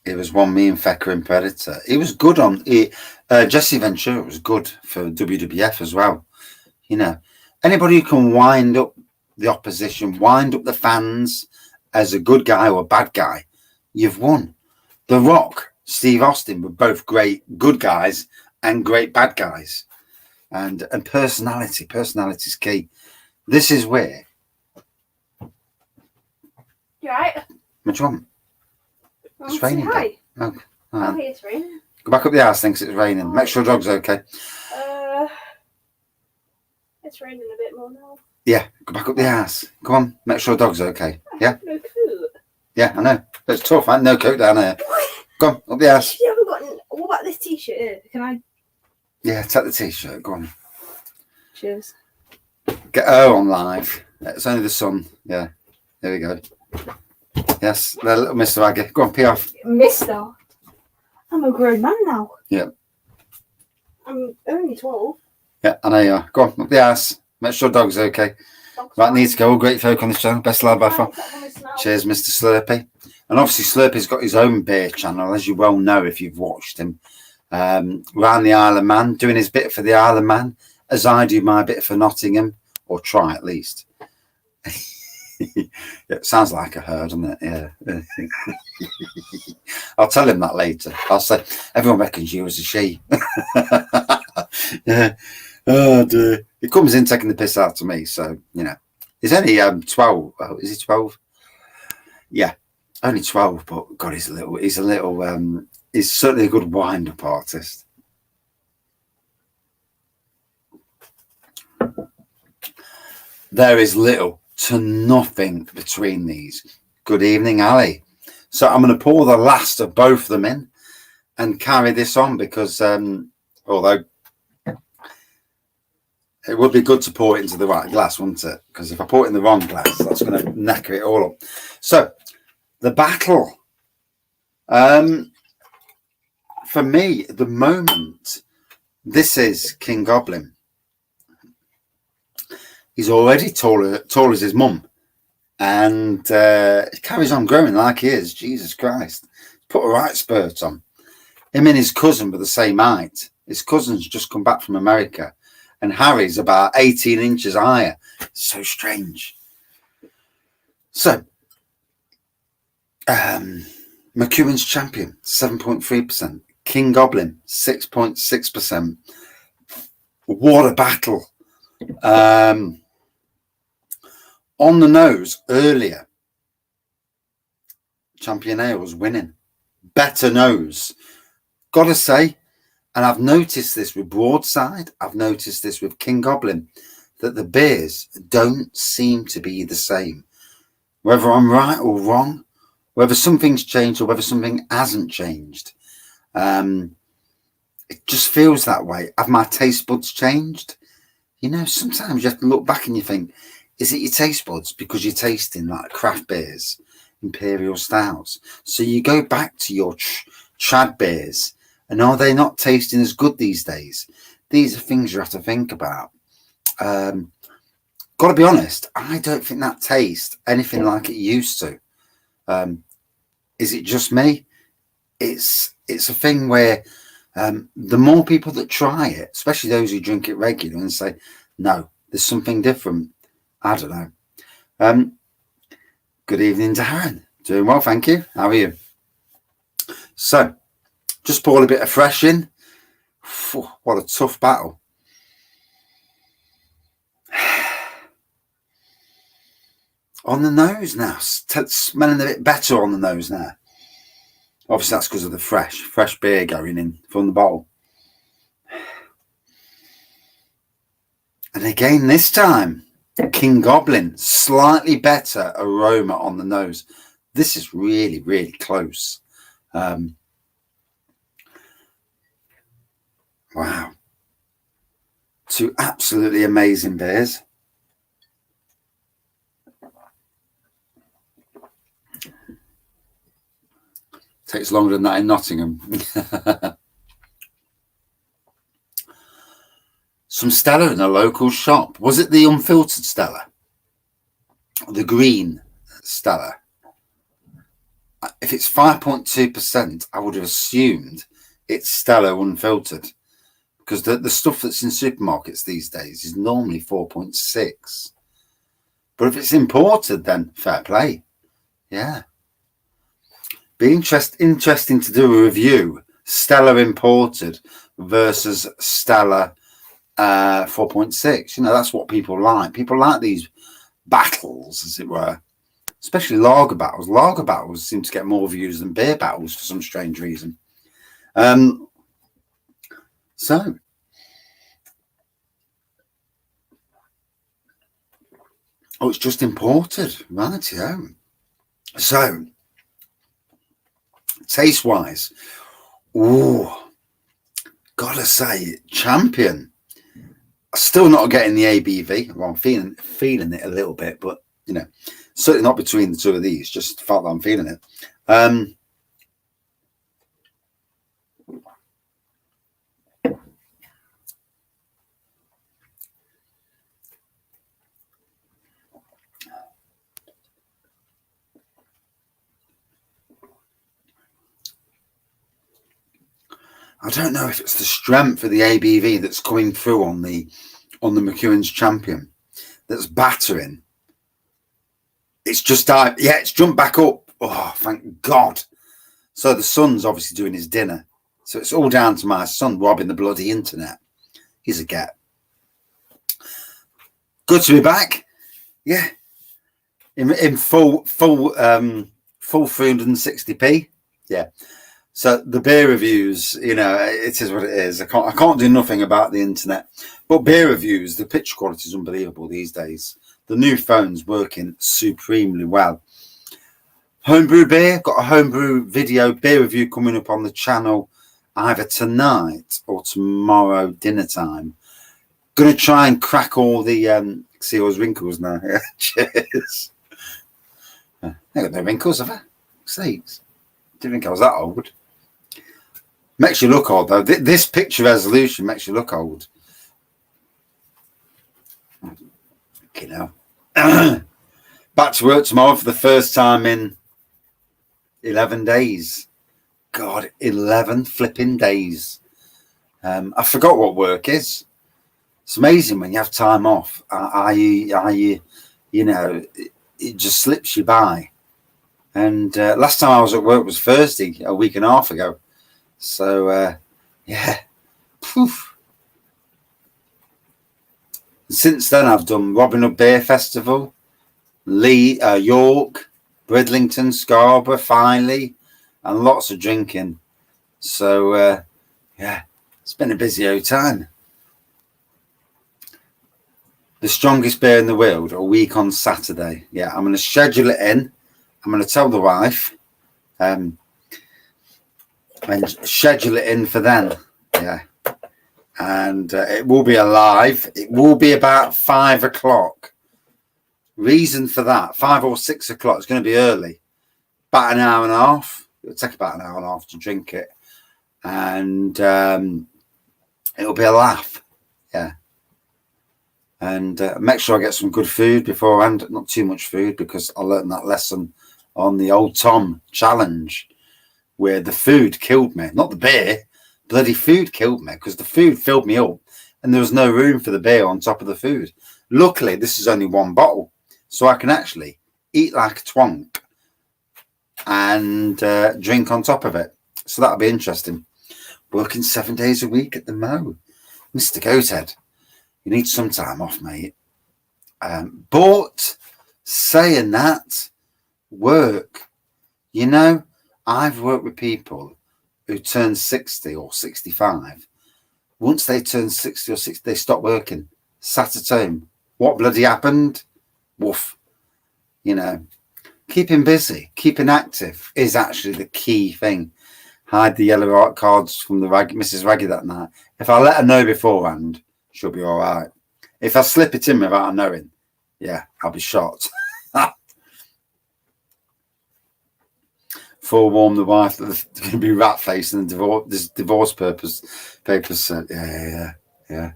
It was one me and Fecker and Predator. He was good on it. Jesse Ventura was good for WWF as well. You know, anybody who can wind up the opposition, wind up the fans as a good guy or a bad guy, you've won. The Rock, Steve Austin were both great good guys and great bad guys. And personality's key. This is where. You right? What do you want? It's raining. Hi. Oh, Hey, it's raining. Go back up the house, thinks it's raining. Make sure dog's okay. It's raining a bit more now. Yeah, go back up the house. Come on, make sure dog's okay. Yeah? No coat. Yeah, I know. It's tough, man. No coat down here. Go on, up the house. You haven't got. What about this t-shirt here? Can I? Yeah, take the t-shirt. Go on. Cheers. Get her on live. It's only the sun. Yeah. There we go. Yes, little Mr. Aggie. Go on, pee off. Mister. I'm a grown man now. Yeah. I'm only 12. Yeah, I know you are. Go on, up the ass. Make sure dog's okay. Right, needs to go. All great folk on this channel. Best lad by far. Cheers, Mr. Slurpee. And obviously, Slurpee's got his own beer channel, as you well know if you've watched him. Round the Isle of Man, doing his bit for the Isle of Man, as I do my bit for Nottingham, or try at least. It sounds like a herd, doesn't it? Yeah. I'll tell him that later. I'll say, everyone reckons you as a she. Yeah. Oh, dear. He comes in taking the piss out of me, so, you know. He's only 12. Oh, is he 12? Yeah, only 12, but God, he's certainly a good wind-up artist. There is little to nothing between these. Good evening, Ali. So I'm going to pour the last of both of them in and carry this on because although it would be good to pour it into the right glass, wouldn't it? Because if I pour it in the wrong glass, that's going to knacker it all up. So the battle. For me, at the moment, this is King Goblin. He's already tall as his mum. And he carries on growing like he is. Jesus Christ. Put a right spurt on. Him and his cousin were the same height. His cousin's just come back from America. And Harry's about 18 inches higher. It's so strange. So, Mcewans champion, 7.3%. King Goblin, 6.6%. What a battle. On the nose earlier, Champion Ale was winning. Better nose. Gotta say, and I've noticed this with Broadside, I've noticed this with King Goblin, that the beers don't seem to be the same. Whether I'm right or wrong, whether something's changed or whether something hasn't changed. It just feels that way. Have my taste buds changed? You know, sometimes you have to look back and you think, is it your taste buds? Because you're tasting like craft beers, imperial stouts. So you go back to your trad beers, and are they not tasting as good these days? These are things you have to think about. Got to be honest, I don't think that tastes anything like it used to. Is it just me? It's a thing where the more people that try it, especially those who drink it regularly and say, no, there's something different. I don't know. Good evening, Darren. Doing well, thank you. How are you? So, just pour a bit of fresh in. What a tough battle. On the nose now. Smelling a bit better on the nose now. Obviously, that's because of the fresh beer going in from the bottle. And again, this time, King Goblin, slightly better aroma on the nose. This is really, really close. Wow. Two absolutely amazing beers. Takes longer than that in Nottingham. Some Stella in a local shop. Was it the unfiltered Stella? The green Stella? If it's 5.2%, I would have assumed it's Stella unfiltered. Because the stuff that's in supermarkets these days is normally 4.6. But if it's imported, then fair play. Yeah. Be interesting to do a review. Stella imported versus Stella 4.6. You know, that's what people like. People like these battles, as it were. Especially lager battles. Lager battles seem to get more views than beer battles for some strange reason. So, it's just imported, right? Yeah. So, taste-wise, gotta say, champion. Still not getting the ABV. Well, I'm feeling it a little bit, but you know, certainly not between the two of these. Just the fact that I'm feeling it. I don't know if it's the strength of the ABV that's coming through on the Mcewans champion that's battering. It's just died. Yeah, it's jumped back up. Oh, thank God. So the son's obviously doing his dinner. So it's all down to my son robbing the bloody internet. He's a get. Good to be back. Yeah. In full 360p. Yeah. So the beer reviews, you know, it is what it is. I can't do nothing about the internet. But beer reviews, the picture quality is unbelievable these days. The new phone's working supremely well. Homebrew beer, got a homebrew video beer review coming up on the channel either tonight or tomorrow dinner time. Gonna try and crack all the see those wrinkles now. Yeah, cheers. I got no wrinkles, have I? Sakes. Didn't think I was that old. Makes you look old though. This picture resolution makes you look old. You know. Back to work tomorrow for the first time in 11 days. God, 11 flipping days. I forgot what work is. It's amazing when you have time off. You know, it just slips you by. And last time I was at work was Thursday, a week and a half ago. So, yeah. Poof. Since then, I've done Robin Hood Beer Festival, York, Bridlington, Scarborough, Filey, and lots of drinking. So, yeah, it's been a busy old time. The strongest beer in the world, a week on Saturday. Yeah, I'm going to schedule it in. I'm going to tell the wife and schedule it in for then. Yeah. And it will be alive. It will be about 5 o'clock. Reason for that, 5 or 6 o'clock. It's going to be early. About an hour and a half. It'll take about an hour and a half to drink it. And it'll be a laugh. Yeah. And make sure I get some good food beforehand. Not too much food because I learned that lesson on the Old Tom challenge where the food killed me. Not the beer. Bloody food killed me because the food filled me up and there was no room for the beer on top of the food. Luckily, this is only one bottle. So I can actually eat like a twonk and drink on top of it. So that'll be interesting. Working 7 days a week at the Mo. Mr. Goathead, you need some time off, mate. But saying that, work. You know, I've worked with people who turn 60 or 65. Once they turn 60 or 60, they stop working. Sat at home. What bloody happened? Woof. You know, keeping busy, keeping active is actually the key thing. Hide the yellow art cards from the Mrs. Raggy that night. If I let her know beforehand, she'll be all right. If I slip it in without her knowing, yeah, I'll be shocked. Forewarn the wife that there's going to be rat face and the divorce papers said, yeah.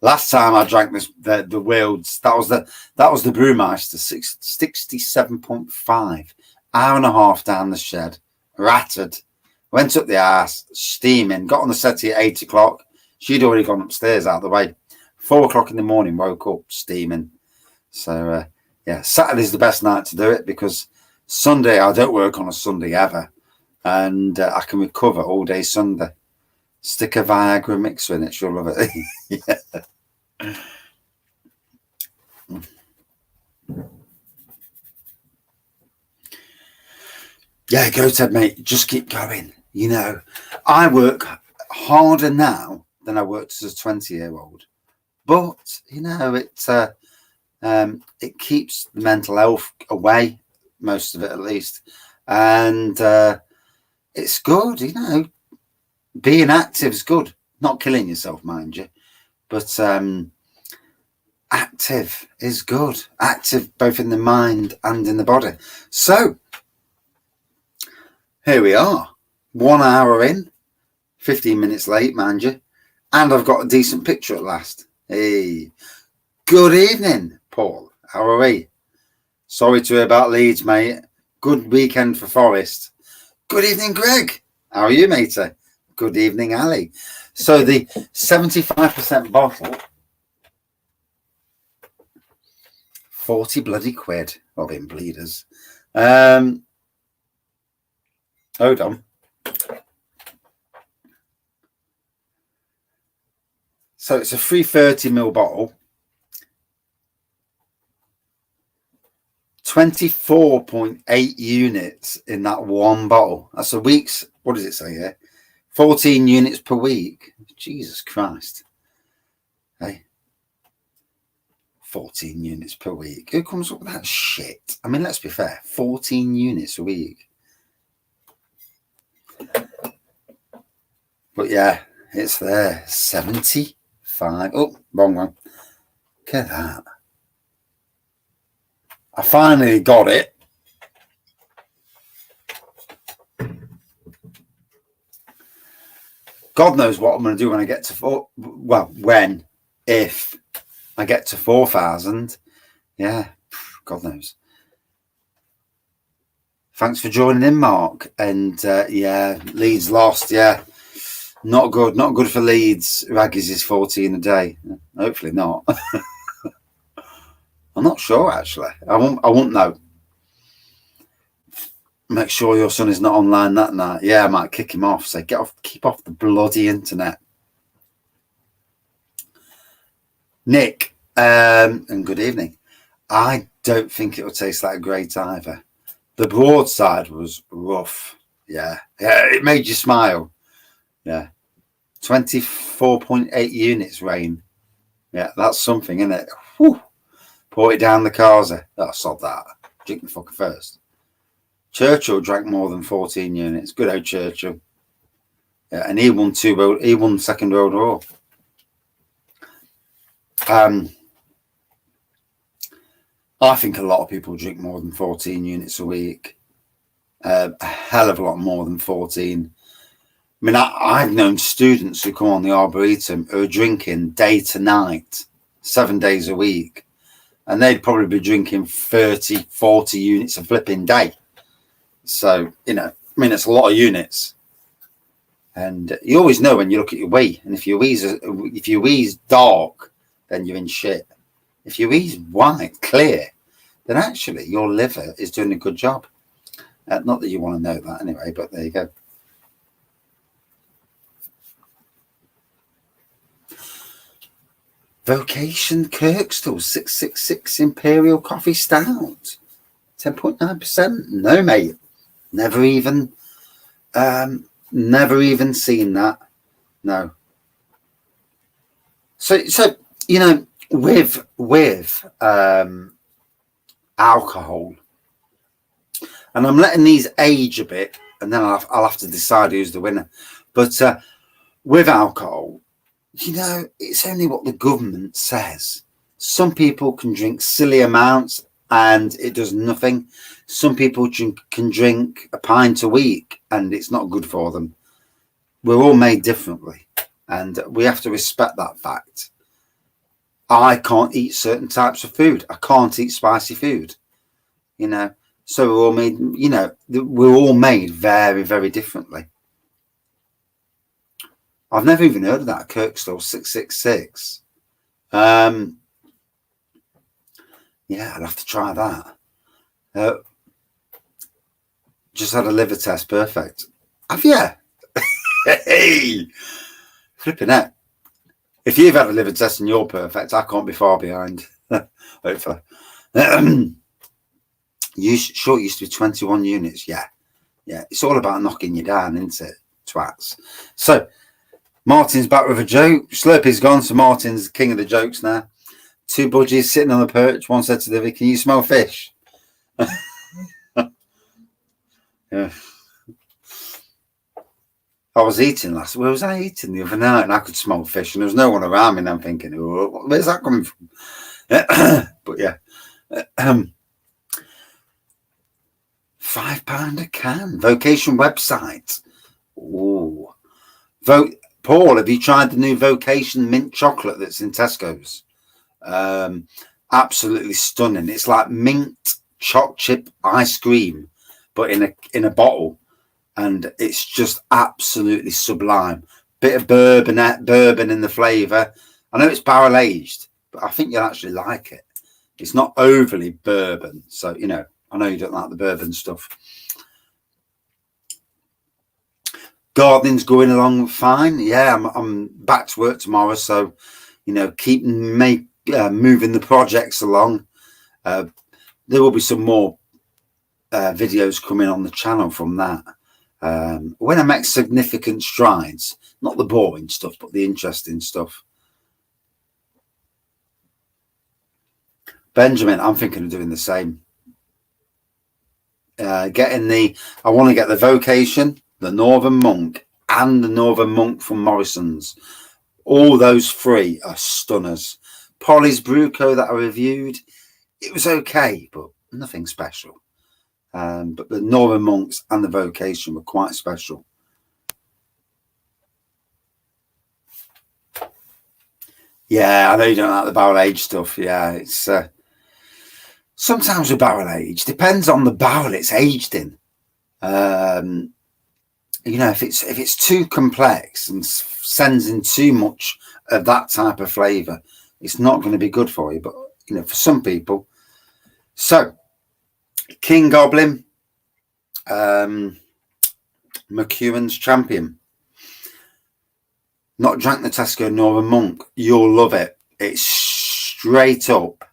Last time I drank the Wilds, that was the Brewmeister, 67.5, hour and a half down the shed, ratted, went up the arse, steaming, got on the settee at 8 o'clock. She'd already gone upstairs out of the way. 4 o'clock in the morning, woke up steaming. So yeah, Saturday's the best night to do it because Sunday I don't work on a Sunday ever, and I can recover all day Sunday. Stick a Viagra mixer in it, she'll love it. Yeah. Yeah, go Ted, mate. Just keep going. You know, I work harder now than I worked as a 20-year-old, but you know, it keeps the mental health away, most of it at least, and it's good. You know, being active is good. Not killing yourself, mind you, but active is good. Active both in the mind and in the body. So here we are, 1 hour in, 15 minutes late, mind you, and I've got a decent picture at last. Hey, good evening, Paul. How are we? Sorry to hear about Leeds, mate. Good weekend for Forest. Good evening, Greg. How are you, matey? Good evening, Ali. So the 75% bottle, 40 bloody quid. Of in bleeders. Hold on. So it's a 330ml bottle. 24.8 units in that one bottle. That's a week's, what does it say here? 14 units per week. Jesus Christ. Hey. 14 units per week. Who comes up with that shit? I mean, let's be fair. 14 units a week. But yeah, it's there. 75. Oh, wrong one. Look at that. I finally got it. God knows what I'm going to do when I get to if I get to 4,000. Yeah, God knows. Thanks for joining in, Mark. And yeah, Leeds lost. Yeah, not good. Not good for Leeds. Raggies is 14 a day. Hopefully not. I'm not sure actually. I won't know. Make sure your son is not online that night. Yeah, I might kick him off. Say, get off, keep off the bloody internet. Nick, and good evening. I don't think it will taste that great either. The broadside was rough. Yeah, it made you smile. Yeah, 24.8 units rain. Yeah, that's something, isn't it? Whew. Pour it down the Kaza. Oh, sod that. Drink the fucker first. Churchill drank more than 14 units. Good old Churchill. Yeah, and he won Second World War. I think a lot of people drink more than 14 units a week. A hell of a lot more than 14. I mean, I've known students who come on the Arboretum who are drinking day to night, 7 days a week. And they'd probably be drinking 30, 40 units a flipping day. So, you know, I mean, it's a lot of units. And you always know when you look at your wee. And if your wee's dark, then you're in shit. If your wee's white, clear, then actually your liver is doing a good job. Not that you want to know that anyway, but there you go. Vocation Kirkstall 666 Imperial Coffee Stout. 10.9%. No, mate. Never even seen that. No. So you know, with alcohol, and I'm letting these age a bit, and then I'll have to decide who's the winner. But with alcohol, you know, it's only what the government says. Some people can drink silly amounts and it does nothing. Some people can drink a pint a week and it's not good for them. We're all made differently and we have to respect that fact. I can't eat certain types of food. I can't eat spicy food, you know. So we're all made, you know, we're all made very, very differently. I've never even heard of that, Kirkstall 666. Yeah, I'd have to try that. Just had a liver test, perfect. Have you? Hey, flipping it. If you've had a liver test and you're perfect, I can't be far behind. Hopefully. Short used to be 21 units. Yeah. It's all about knocking you down, isn't it? Twats. So, Martin's back with a joke. Slurpy's gone, so Martin's king of the jokes now. Two budgies sitting on the perch. One said to the other, "Can you smell fish?" Yeah. I was eating where was I eating the other night? And I could smell fish, and there was no one around me. And I'm thinking, oh, where's that coming from? But yeah, £5 a can. Vocation website. Ooh, Paul, have you tried the new Vocation mint chocolate that's in Tesco's? Absolutely stunning. It's like mint choc chip ice cream, but in a bottle, and it's just absolutely sublime. Bit of bourbon in the flavour. I know it's barrel aged, but I think you'll actually like it. It's not overly bourbon, so you know. I know you don't like the bourbon stuff. Gardening's going along fine. Yeah, I'm back to work tomorrow, so you know, keep moving the projects along. there will be some more videos coming on the channel from that. When I make significant strides, not the boring stuff, but the interesting stuff. Benjamin, I'm thinking of doing the same. I want to get the Vocation, the Northern Monk, and the Northern Monk from Morrison's. All those three are stunners. Polly's Bruco that I reviewed, it was okay, but nothing special. But the Northern Monks and the Vocation were quite special. Yeah, I know you don't like the barrel age stuff. Yeah, it's sometimes with barrel age depends on the barrel it's aged in. You know, if it's too complex and sends in too much of that type of flavour, it's not going to be good for you. But you know, for some people. So, King Goblin, Mcewans Champion. Not drank the Tesco Northern Monk. You'll love it. It's straight up.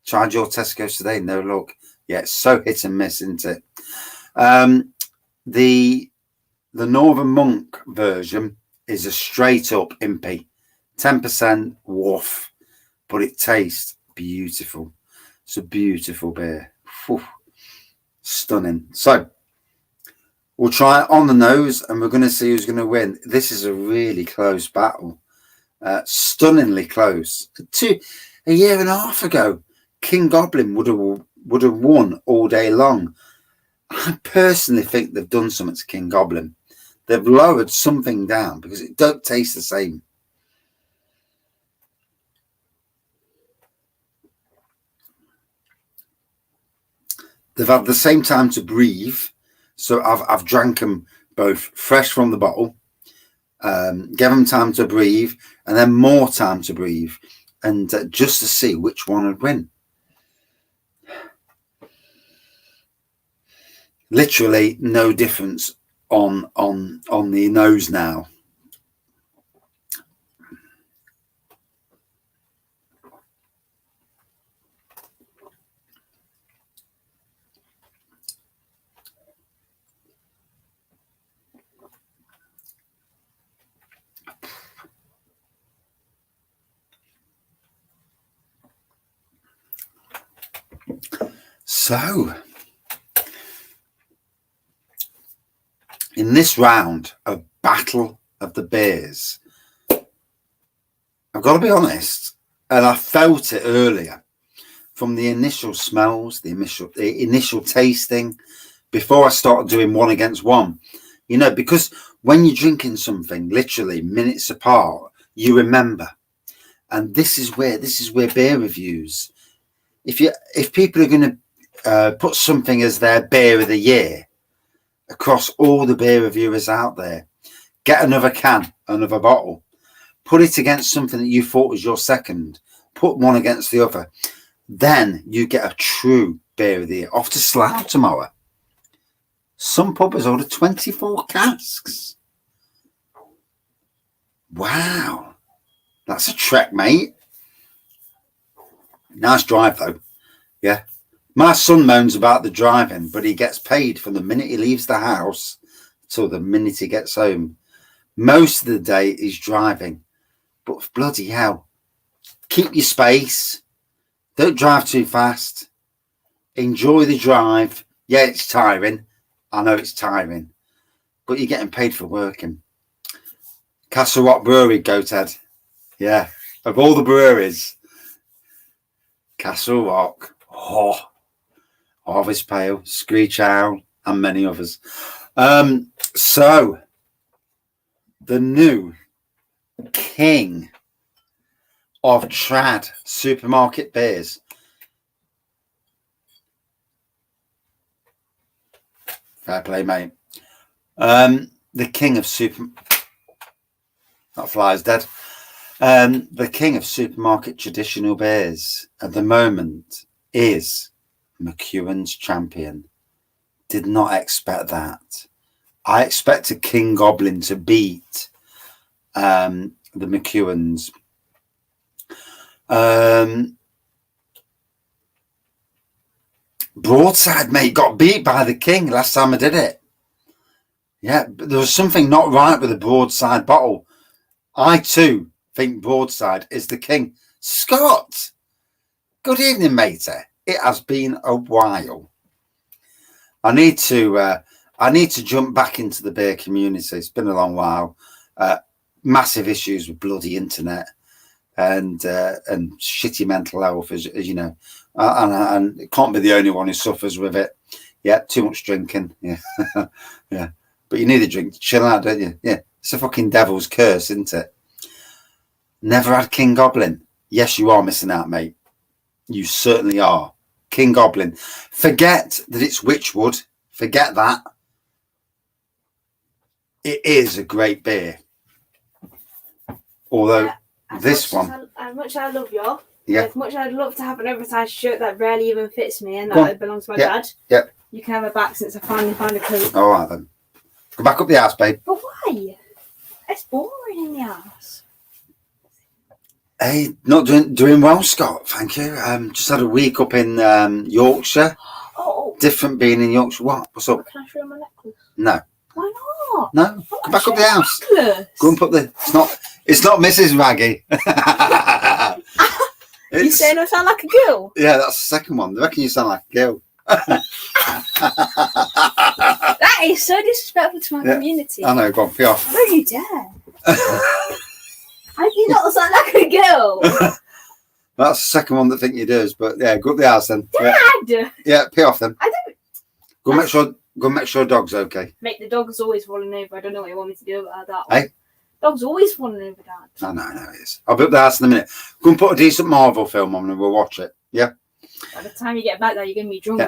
Tried your Tesco's today. No luck. Yeah, it's so hit and miss, isn't it? The Northern Monk version is a straight up impy. 10% woof. But it tastes beautiful. It's a beautiful beer. Whew. Stunning. So, we'll try it on the nose and we're going to see who's going to win. This is a really close battle. Stunningly close. A year and a half ago, King Goblin would have won all day long. I personally think they've done something to King Goblin. They've lowered something down because it don't taste the same. They've had the same time to breathe. So I've drank them both fresh from the bottle, gave them time to breathe, and then more time to breathe, and just to see which one would win. Literally no difference on the nose now. So, in this round of Battle of the Beers, I've got to be honest, and I felt it earlier from the initial smells, the initial tasting, before I started doing one against one. You know, because when you're drinking something literally minutes apart, you remember. And this is where beer reviews, if people are going to put something as their beer of the year across all the beer reviewers out there, get another can, another bottle, put it against something that you thought was your second, put one against the other, then you get a true beer of the year. Off to Slough tomorrow. Some pub has ordered 24 casks. Wow, that's a trek, mate. Nice drive though. Yeah, my son moans about the driving, but he gets paid from the minute he leaves the house till the minute he gets home. Most of the day he's driving, but bloody hell, keep your space. Don't drive too fast. Enjoy the drive. Yeah, it's tiring. I know it's tiring, but you're getting paid for working. Castle Rock Brewery, go Ted. Yeah, of all the breweries, Castle Rock, Harvest Pale, Screech Owl, and many others. So, the new king of trad supermarket beers. Fair play, mate. The king of that fly's dead. The king of supermarket traditional beers at the moment is Mcewans Champion. Did not expect that. I expected King Goblin to beat the Mcewans. Broadside, mate, got beat by the king last time I did it. Yeah, but there was something not right with the broadside bottle. I too think broadside is the king. Scott, good evening, matey. It has been a while. I need to jump back into the beer community. It's been a long while. Massive issues with bloody internet and shitty mental health, as you know. And it can't be the only one who suffers with it. Yeah, too much drinking. Yeah, yeah. But you need a drink to chill out, don't you? Yeah, it's a fucking devil's curse, isn't it? Never had King Goblin. Yes, you are missing out, mate. You certainly are. King Goblin. Forget that it's Witchwood. Forget that. It is a great beer. Although this one... As much as I love you, yeah. as much as I'd love to have an oversized shirt that rarely even fits me and that belongs to my dad, you can have it back since I finally found a coat. All right, then. Go back up the arse, babe. But why? It's boring in the arse. Hey, not doing well, Scott. Thank you. Just had a week up in Yorkshire. Oh. Different being in Yorkshire. What? What's up? Can I show you my necklace? No. Why not? No. Go back up the house. Necklace. Go and put the... It's not Mrs. Raggy. You saying I sound like a girl? Yeah, that's the second one. I reckon you sound like a girl. That is so disrespectful to my community. I know, go on, pee off. Don't you dare. How do you not sound like a girl? That's the second one that think you does, but yeah, go up the house then. Dad! Yeah, pee off then. I don't... Go make sure dog's okay. Mate, the dog's always falling over. I don't know what you want me to do about that. Hey? Dog's always falling over, Dad. I know it is. I'll be up the house in a minute. Go and put a decent Marvel film on and we'll watch it. Yeah? By the time you get back there, you're going to be drunk.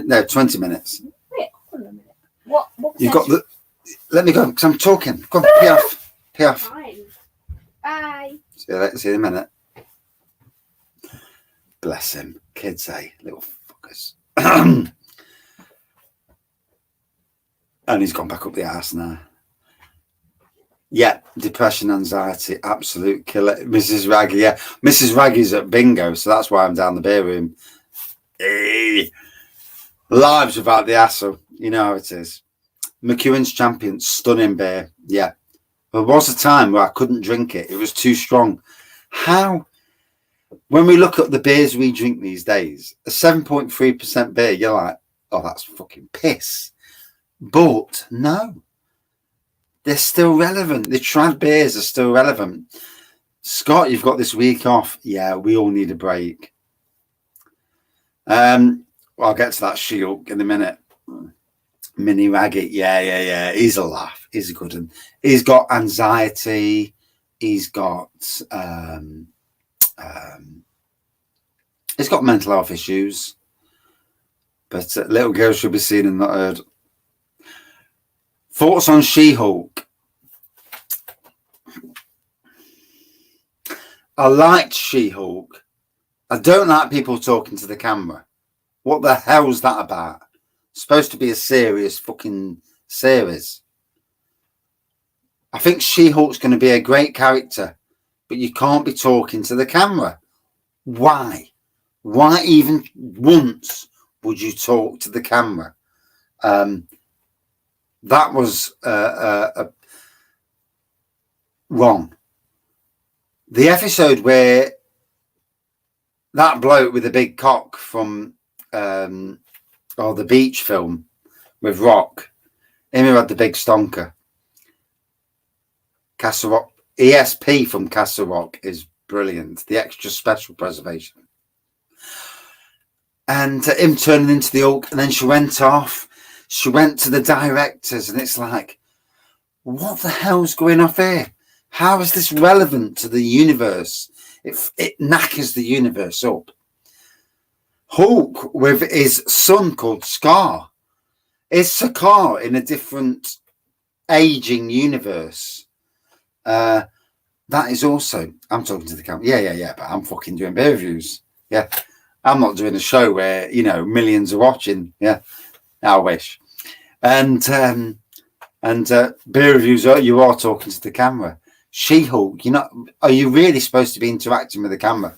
Yeah, 20 minutes. Wait, hold on a minute. What You've got the... Let me go, because I'm talking. Go on, pee off. Pee off. Fine. Bye. See you later. See you in a minute. Bless him. Kids, eh? Little fuckers. And he's gone back up the arse now. Yeah, depression, anxiety, absolute killer. Mrs. Raggy, yeah. Mrs. Raggy's at bingo, so that's why I'm down the beer room. Hey. Lives without the hassle. You know how it is. Mcewans champion, stunning beer. Yeah. There was a time where I couldn't drink it. It was too strong. How? When we look at the beers we drink these days, a 7.3% beer, you're like, oh, that's fucking piss. But no. They're still relevant. The trad beers are still relevant. Scott, you've got this week off. Yeah, we all need a break. Well, I'll get to that She-Hulk in a minute. Mini Raggy. Yeah. He's a laugh. He's a good one. He's got anxiety. He's got mental health issues. But little girls should be seen and not heard. Thoughts on She-Hulk? I liked She-Hulk. I don't like people talking to the camera. What the hell's that about? It's supposed to be a serious fucking series. I think She-Hulk's going to be a great character, but you can't be talking to the camera. Why? Why even once would you talk to the camera? That was wrong. The episode where that bloke with the big cock from the beach film with Rock, him who had the big stonker. Castle Rock, ESP from Castle Rock is brilliant. The extra special preservation. And him turning into the Hulk, and then she went off. She went to the directors, and it's like, what the hell's going off here? How is this relevant to the universe? It knackers the universe up. Hulk with his son called Scar. Is Scar in a different aging universe? That is also... I'm talking to the camera. Yeah, but I'm fucking doing beer reviews. Yeah. I'm not doing a show where, millions are watching. Yeah. I wish. And beer reviews, you are talking to the camera. She-Hulk, are you really supposed to be interacting with the camera?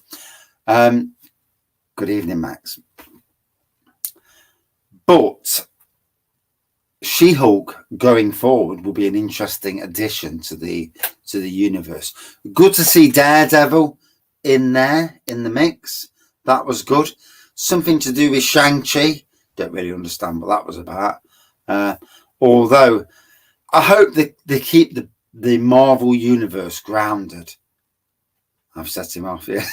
Good evening, Max. But She-Hulk going forward will be an interesting addition to the universe. Good to see Daredevil in there in the mix. That was good. Something to do with Shang-Chi. Don't really understand what that was about. Although I hope they keep the Marvel universe grounded. I've set him off, yeah.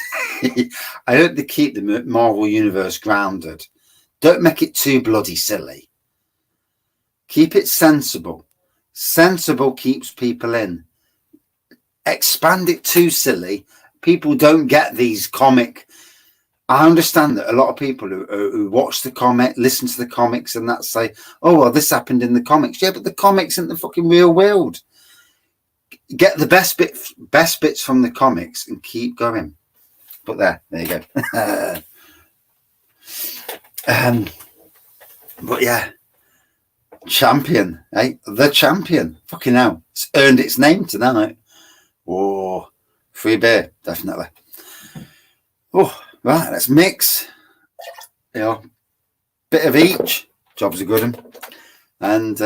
I hope they keep the Marvel universe grounded. Don't make it too bloody silly. Keep it sensible. Sensible keeps people in. Expand it too silly. People don't get these comic. I understand that a lot of people who watch the comic, listen to the comics and that say, oh, well, this happened in the comics. Yeah, but the comics isn't the fucking real world. Get the best bits from the comics and keep going. But there you go. But yeah, champion, eh? The champion. Fucking hell. It's earned its name tonight. Oh, free beer, definitely. Oh, right, let's mix. You know, bit of each. Job's a good one. And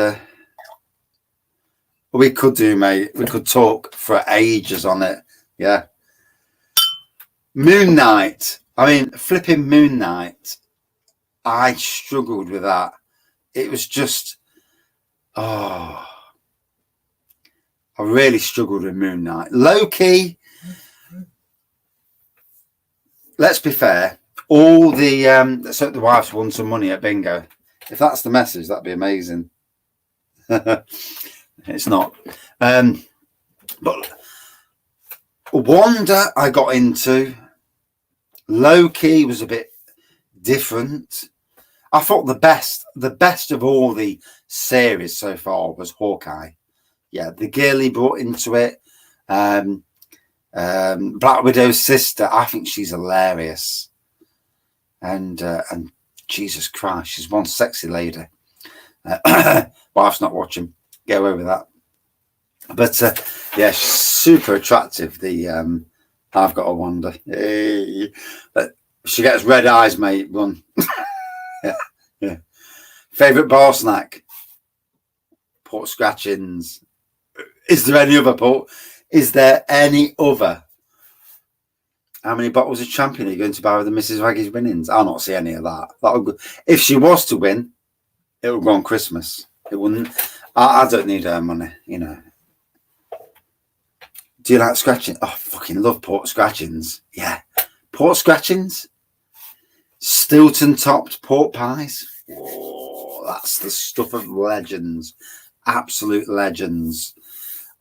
we could do, mate. We could talk for ages on it. Yeah. Moon Knight. I mean, flipping Moon Knight. I struggled with that. It was just, I really struggled with Moon Knight. Low key. Let's be fair. All the let's hope the wife's won some money at bingo. If that's the message, that'd be amazing. It's not. But Wanda, I got into. Low-key was a bit different. I thought the best of all the series so far was Hawkeye. Yeah, the girl he brought into it. Black Widow's sister, I think she's hilarious. And Jesus Christ, she's one sexy lady. Wife's not watching. Get away with that. But yeah, she's super attractive. The I've got a wonder. Hey. But she gets red eyes, mate. Run. Yeah. Favorite bar snack? Port scratchings. Is there any other port? Is there any other? How many bottles of champion are you going to buy with the Mrs. Waggy's winnings? I'll not see any of that. That'll go. If she was to win, it would go on Christmas. It wouldn't. I don't need her money, you know. Do you like scratching? Oh, I fucking love port scratchings. Yeah. Port scratchings. Stilton topped pork pies. Oh, that's the stuff of legends. Absolute legends.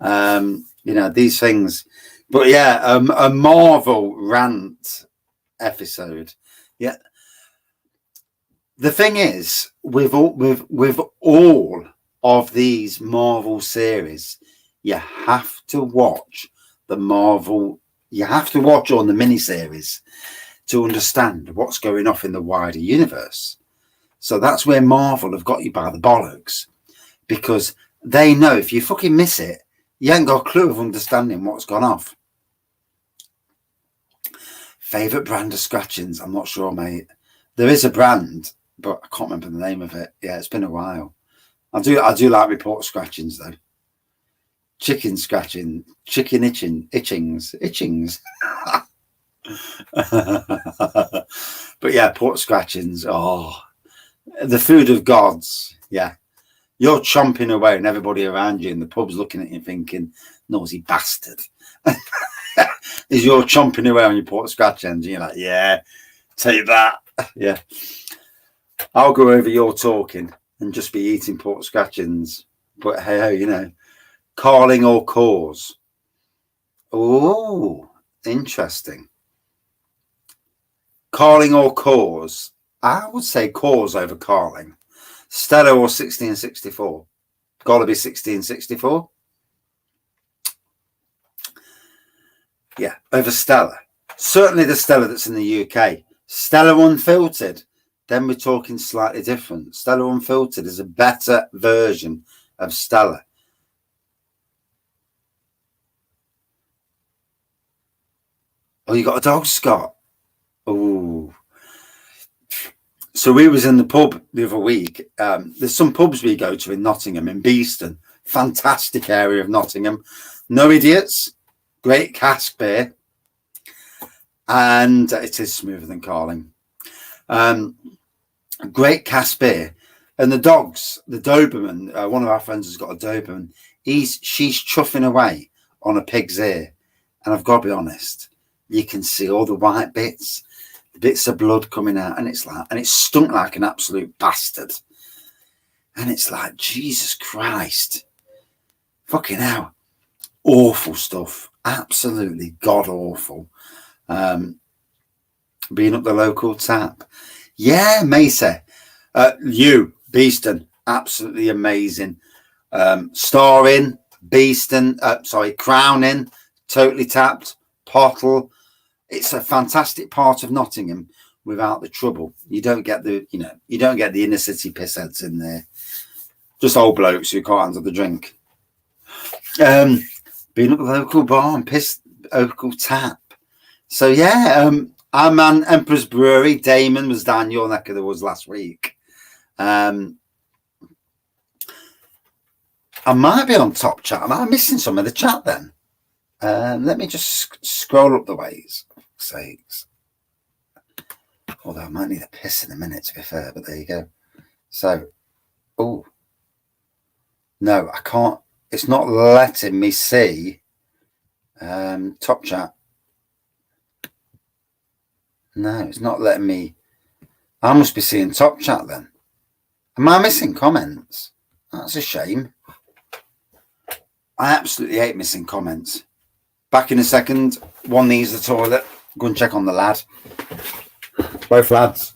You know, these things. But yeah, a Marvel rant episode. Yeah. The thing is, with all of these Marvel series, you have to watch the Marvel. You have to watch on the miniseries to understand what's going on in the wider universe. So that's where Marvel have got you by the bollocks, because they know if you fucking miss it, you ain't got a clue of understanding what's gone off. Favorite brand of scratchings? I'm not sure, mate. There is a brand, but I can't remember the name of it. Yeah, it's been a while. I do like report scratchings though. Chicken scratching, chicken itchings. But yeah, port scratchings. Oh, the food of gods. Yeah, you're chomping away, and everybody around you in the pub's looking at you, thinking, "Nosy bastard." Is you're chomping away on your port scratchings, and you're like, "Yeah, take that." Yeah, I'll go over your talking and just be eating port scratchings. But hey, you know, calling or cause. Oh, interesting. Calling or cause. I would say cause over calling. Stella or 1664. Gotta be 1664. Yeah, over Stella. Certainly the Stella that's in the UK. Stella Unfiltered. Then we're talking slightly different. Stella Unfiltered is a better version of Stella. Oh, you got a dog, Scott? Oh. So we was in the pub the other week. There's some pubs we go to in Nottingham, in Beeston. Fantastic area of Nottingham. No idiots. Great cask beer. And it is smoother than Carling. Great cask beer. And the dogs, the Doberman, one of our friends has got a Doberman. She's chuffing away on a pig's ear. And I've got to be honest, you can see all the white bits. Bits of blood coming out, and it's stunk like an absolute bastard. And it's like, Jesus Christ, fucking hell, awful stuff, absolutely god awful. Being up the local tap, yeah, Mesa, Beeston, absolutely amazing. Starring, Beeston, Crowning, totally tapped, Pottle. It's a fantastic part of Nottingham without the trouble. You don't get the inner city pissheads in there. Just old blokes who can't handle the drink. Being at the local bar and local tap. So yeah, our man Emperor's Brewery, Damon, was down your neck of the woods last week. I might be on top chat. Am I missing some of the chat then? Let me just scroll up the ways. Sakes. Although I might need a piss in a minute, to be fair, but there you go. So, oh no, I can't. It's not letting me see top chat. No, it's not letting me. I must be seeing top chat then. Am I missing comments? That's a shame. I absolutely hate missing comments. Back in a second. One needs the toilet. Go and check on the lad. Both lads.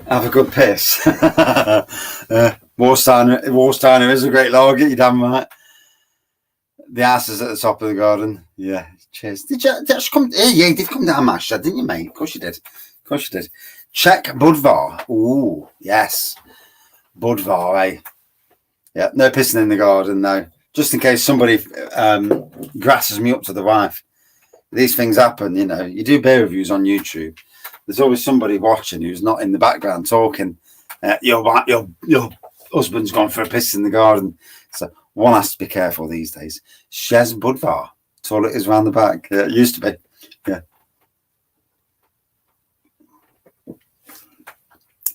Have a good piss. Warsteiner is a great lager, you're damn right. The ass is at the top of the garden. Yeah, cheers. Did you actually come? Yeah, you did come down my shed, didn't you, mate? Of course you did. Of course you did. Check Budvar. Ooh, yes. Budvar, eh? Yeah, no pissing in the garden, though. Just in case somebody grasses me up to the wife. These things happen, you know. You do beer reviews on YouTube. There's always somebody watching who's not in the background talking. Your husband's gone for a piss in the garden. So one has to be careful these days. Shez Budvar. Toilet is round the back. It used to be. Yeah.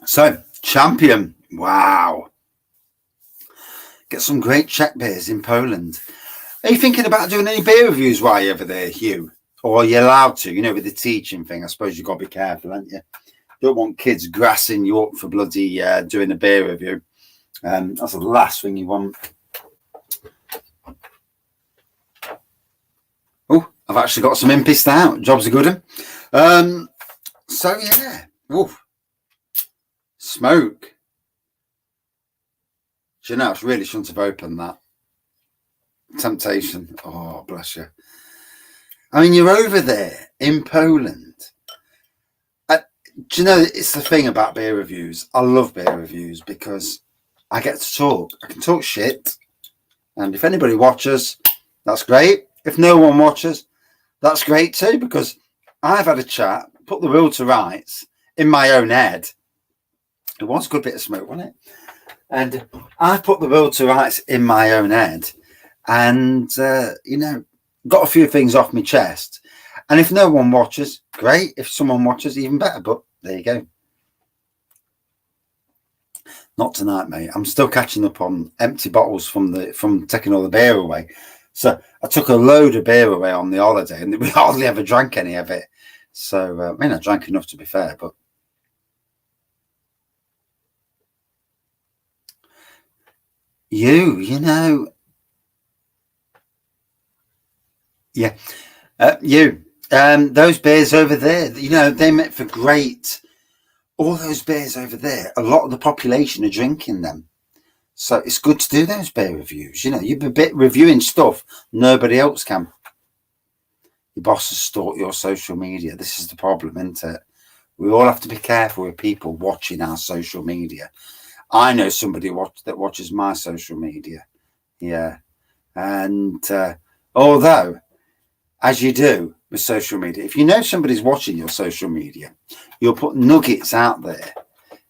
So, Champion. Wow. Get some great Czech beers in Poland. Are you thinking about doing any beer reviews while you're over there, Hugh? Or are you allowed to? You know, with the teaching thing, I suppose you've got to be careful, haven't you? Don't want kids grassing you up for bloody doing a beer review. That's the last thing you want. Oh, I've actually got some impissed out. Job's a good one. So, yeah. Woof. Smoke. Do you know, I really shouldn't have opened that. Temptation. Oh, bless you. I mean, you're over there in Poland. Do you know, it's the thing about beer reviews. I love beer reviews because I get to talk. I can talk shit. And if anybody watches, that's great. If no one watches, that's great too, because I've had a chat put the will to rights in my own head. It was a good bit of smoke, wasn't it? And I put the will to rights in my own head and, you know, got a few things off my chest. And if no one watches, great. If someone watches, even better. But there you go. Not tonight, mate. I'm still catching up on empty bottles from taking all the beer away. So I took a load of beer away on the holiday and we hardly ever drank any of it. So, I mean, I drank enough to be fair, but you know, yeah, those beers over there, you know, they make for great. All those beers over there, a lot of the population are drinking them. So it's good to do those beer reviews. You know, you're a bit reviewing stuff nobody else can. Your boss has stalked your social media. This is the problem, isn't it? We all have to be careful with people watching our social media. I know somebody that watches my social media. Yeah. And although, as you do with social media, if you know somebody's watching your social media, you'll put nuggets out there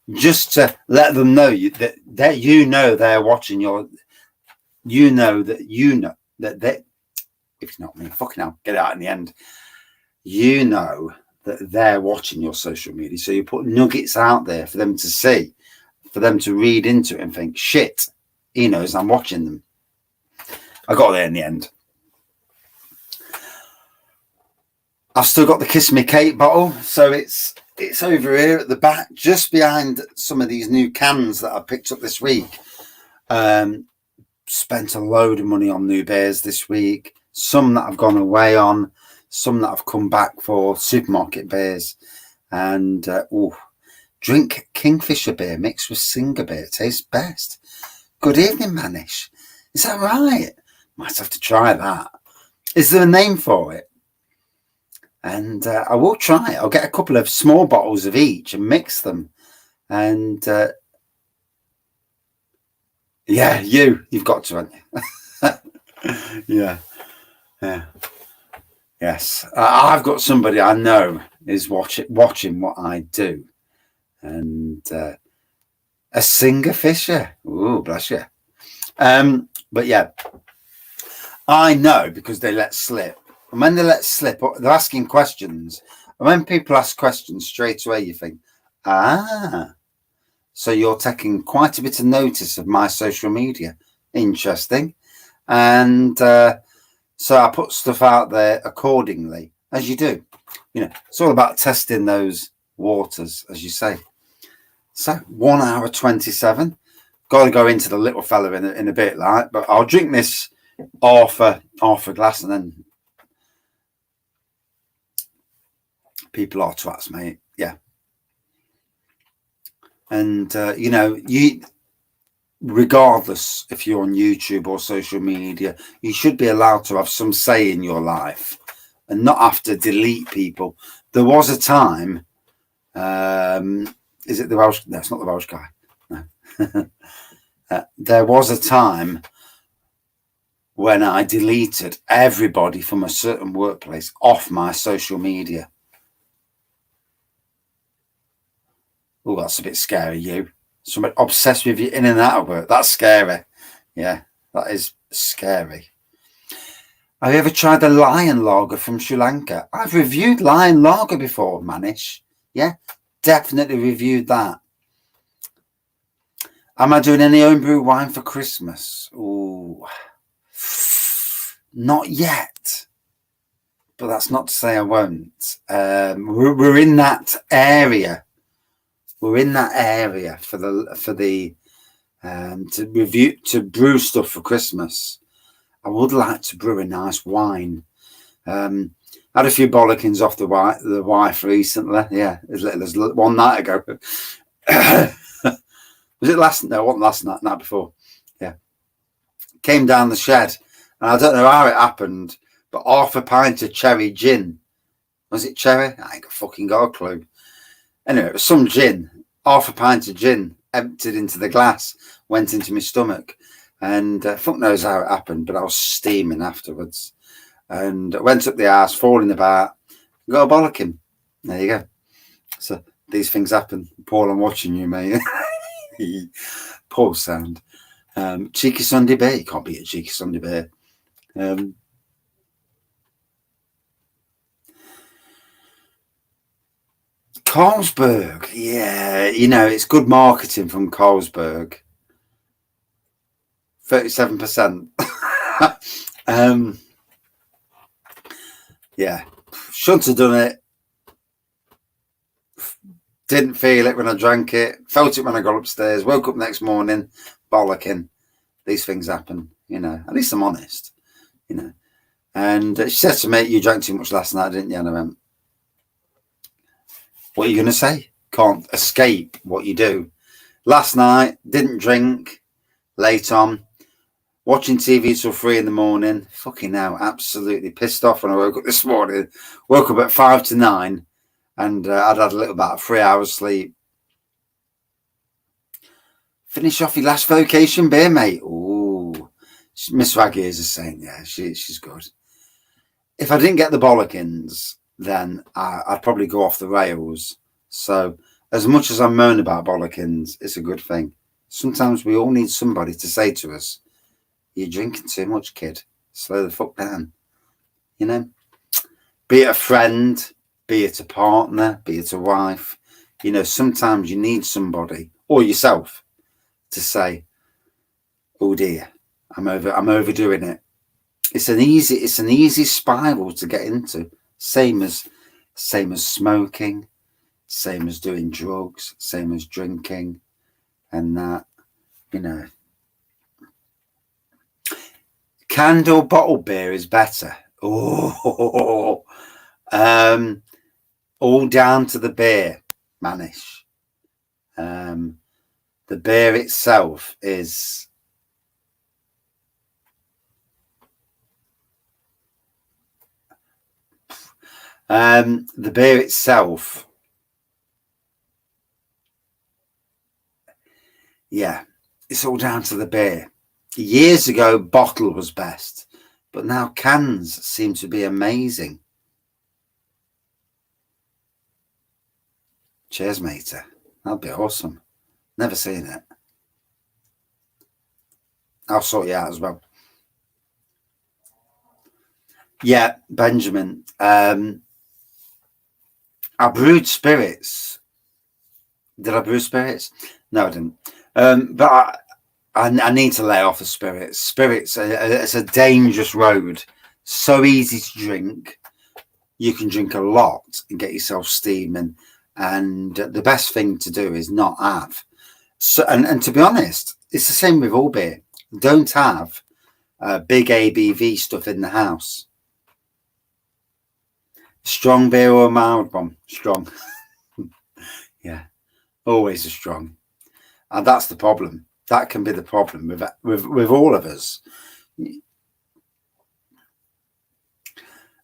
just to let them know that you know they're watching your, that they, if not me, fucking hell, get it out in the end. You know that they're watching your social media. So you put nuggets out there for them to see, for them to read into it and think, shit, he knows I'm watching them. I got there in the end. I've still got the Kiss Me Kate bottle. So it's over here at the back, just behind some of these new cans that I picked up this week. Spent a load of money on new beers this week. Some that I've gone away on, some that I've come back for, supermarket beers. And drink Kingfisher beer mixed with Singer beer. It tastes best. Good evening, Manish. Is that right? Might have to try that. Is there a name for it? And I will try it. I'll get a couple of small bottles of each and mix them. And yeah, you've got to, haven't you? Yeah. Yes. I've got somebody I know is watching what I do. And a Singer Fisher. Ooh, bless you. But yeah, I know because they let slip. And when they let slip, they're asking questions. And when people ask questions straight away, you think, so you're taking quite a bit of notice of my social media. Interesting. And so I put stuff out there accordingly, as you do. You know, it's all about testing those waters, as you say. So 1 hour 27. Got to go into the little fella in a bit, like, but I'll drink this half a glass and then people are twats, mate. Yeah. And, you know, regardless if you're on YouTube or social media, you should be allowed to have some say in your life and not have to delete people. There was a time, is it the Welsh? No, it's not the Welsh guy. No. There was a time when I deleted everybody from a certain workplace off my social media. Oh, that's a bit scary, you. Somebody obsessed with you in and out of work. That's scary. Yeah, that is scary. Have you ever tried the Lion Lager from Sri Lanka? I've reviewed Lion Lager before, Manish. Yeah, definitely reviewed that. Am I doing any homebrew wine for Christmas? Oh, not yet. But that's not to say I won't. We're in that area. We're in that area for the to brew stuff for Christmas. I would like to brew a nice wine. Had a few bollockings off the wife recently. Yeah, as little as one night ago. Was it last? No, it wasn't last night. Night before. Yeah, came down the shed, and I don't know how it happened, but half a pint of cherry gin. Was it cherry? I ain't fucking got a clue. Anyway, it was some gin. Half a pint of gin emptied into the glass, went into my stomach, and fuck knows how it happened, but I was steaming afterwards. And I went up the arse, falling about, got a bollocking. There you go. So these things happen. Paul, I'm watching you, mate. Paul sound. Cheeky Sunday bear. You can't beat a cheeky Sunday bear. Carlsberg. Yeah, you know, it's good marketing from Carlsberg. 37%. Yeah. Shouldn't have done it. Didn't feel it when I drank it. Felt it when I got upstairs. Woke up next morning, bollocking. These things happen, you know. At least I'm honest, you know. And she said to me, "You drank too much last night, didn't you?" And I went, "What are you going to say? Can't escape what you do." Last night, didn't drink. Late on, watching TV till 3 in the morning. Fucking hell, absolutely pissed off when I woke up this morning. Woke up at 5 to 9. And I'd had a little about 3 hours sleep. Finish off your last vocation beer, mate. Ooh, Miss Raggy is saying, yeah, she's good. If I didn't get the bollockins, then I'd probably go off the rails. So as much as I moan about bollockins, it's a good thing. Sometimes we all need somebody to say to us, "You're drinking too much, kid. Slow the fuck down." You know, be it a friend, be it a partner, be it a wife, you know, sometimes you need somebody or yourself to say, "Oh dear, I'm overdoing it." It's an easy spiral to get into. Same as smoking, same as doing drugs, same as drinking, and that, you know. Canned or bottled beer is better. Oh, all down to the beer, Manish. The beer itself is the beer itself. Yeah, it's all down to the beer. Years ago, bottle was best, but now cans seem to be amazing. Cheers, mater. That'd be awesome. Never seen it. I'll sort you out as well. Yeah, Benjamin. I brewed spirits. Did I brew spirits? No, I didn't. But I need to lay off the spirits. Spirits, it's a dangerous road. So easy to drink. You can drink a lot and get yourself steaming. And the best thing to do is not have. So, and to be honest, it's the same with all beer. Don't have big ABV stuff in the house. Strong beer or a mild one? Strong. Yeah, always a strong. And that's the problem. That can be the problem with all of us.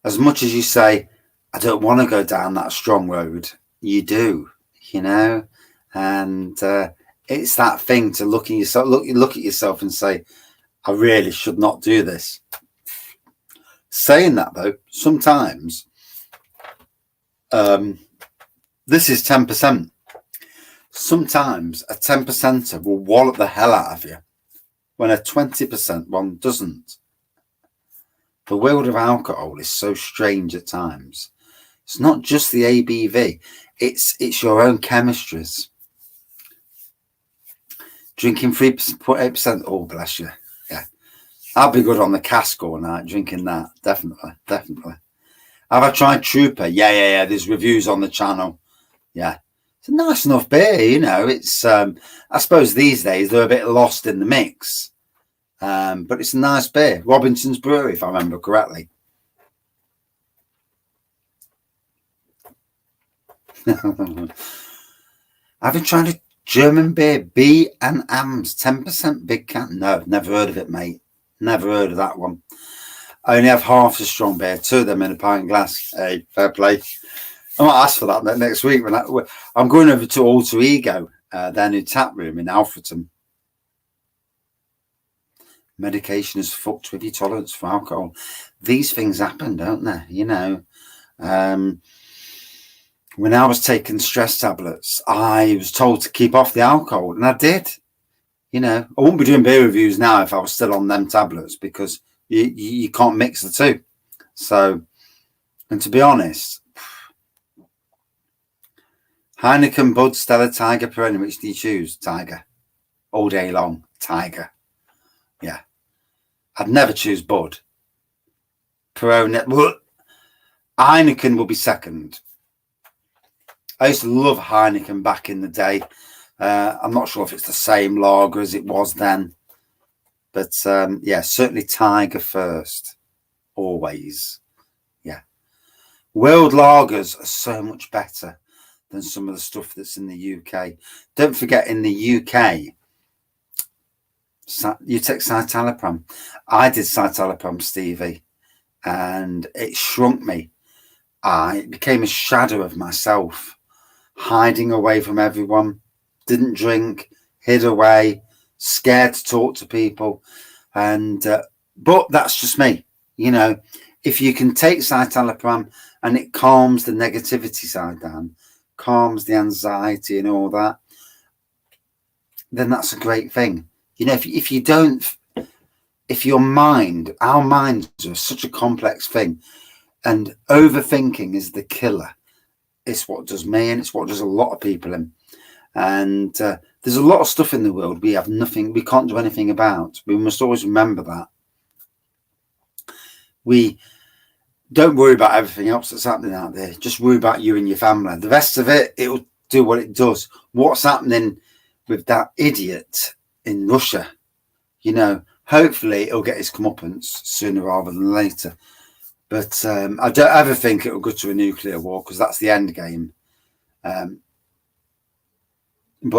As much as you say, "I don't want to go down that strong road," you do, you know. And it's that thing to look at yourself and say, "I really should not do this." Saying that though, sometimes this is 10%. Sometimes a 10%er will wallop the hell out of you when a 20% one doesn't. The world of alcohol is so strange at times. It's not just the ABV, it's your own chemistries. Drinking 3.8%, oh bless you. Yeah. I'll be good on the cask all night, drinking that. Definitely. Have I tried Trooper? Yeah. There's reviews on the channel. Yeah. It's a nice enough beer, you know. It's I suppose these days they're a bit lost in the mix. But it's a nice beer. Robinson's Brewery, if I remember correctly. Have you tried a German beer? B and Am's 10% big can? No, never heard of it, mate. Never heard of that one. I only have half a strong beer, 2 of them in a pint glass. Hey, fair play. I might ask for that next week. I'm going over to Alter Ego, their new tap room in Alfreton. Medication has fucked with your tolerance for alcohol. These things happen, don't they? You know. when I was taking stress tablets, I was told to keep off the alcohol, and I did. You know, I wouldn't be doing beer reviews now if I was still on them tablets, because you can't mix the two. So, and to be honest, Heineken, Bud, Stella, Tiger, Peroni, which do you choose? Tiger. All day long, Tiger. Yeah. I'd never choose Bud. Peroni. Heineken will be second. I used to love Heineken back in the day. I'm not sure if it's the same lager as it was then. But yeah, certainly Tiger first. Always. Yeah. World lagers are so much better than some of the stuff that's in the UK. Don't forget, in the UK, you take citalopram. I did citalopram, Stevie, and it shrunk me. I became a shadow of myself, hiding away from everyone, didn't drink, hid away, scared to talk to people. And but that's just me. You know, if you can take citalopram and it calms the negativity side down, calms the anxiety and all that, then that's a great thing. You know, if you don't, if your mind, our minds are such a complex thing, and overthinking is the killer. It's what does me, and it's what does a lot of people in. And there's a lot of stuff in the world we have nothing, we can't do anything about. We must always remember that. We don't worry about everything else that's happening out there. Just worry about you and your family. The rest of it, it'll do what it does. What's happening with that idiot in Russia? You know, hopefully it'll get his comeuppance sooner rather than later. But I don't ever think it'll go to a nuclear war, because that's the end game. But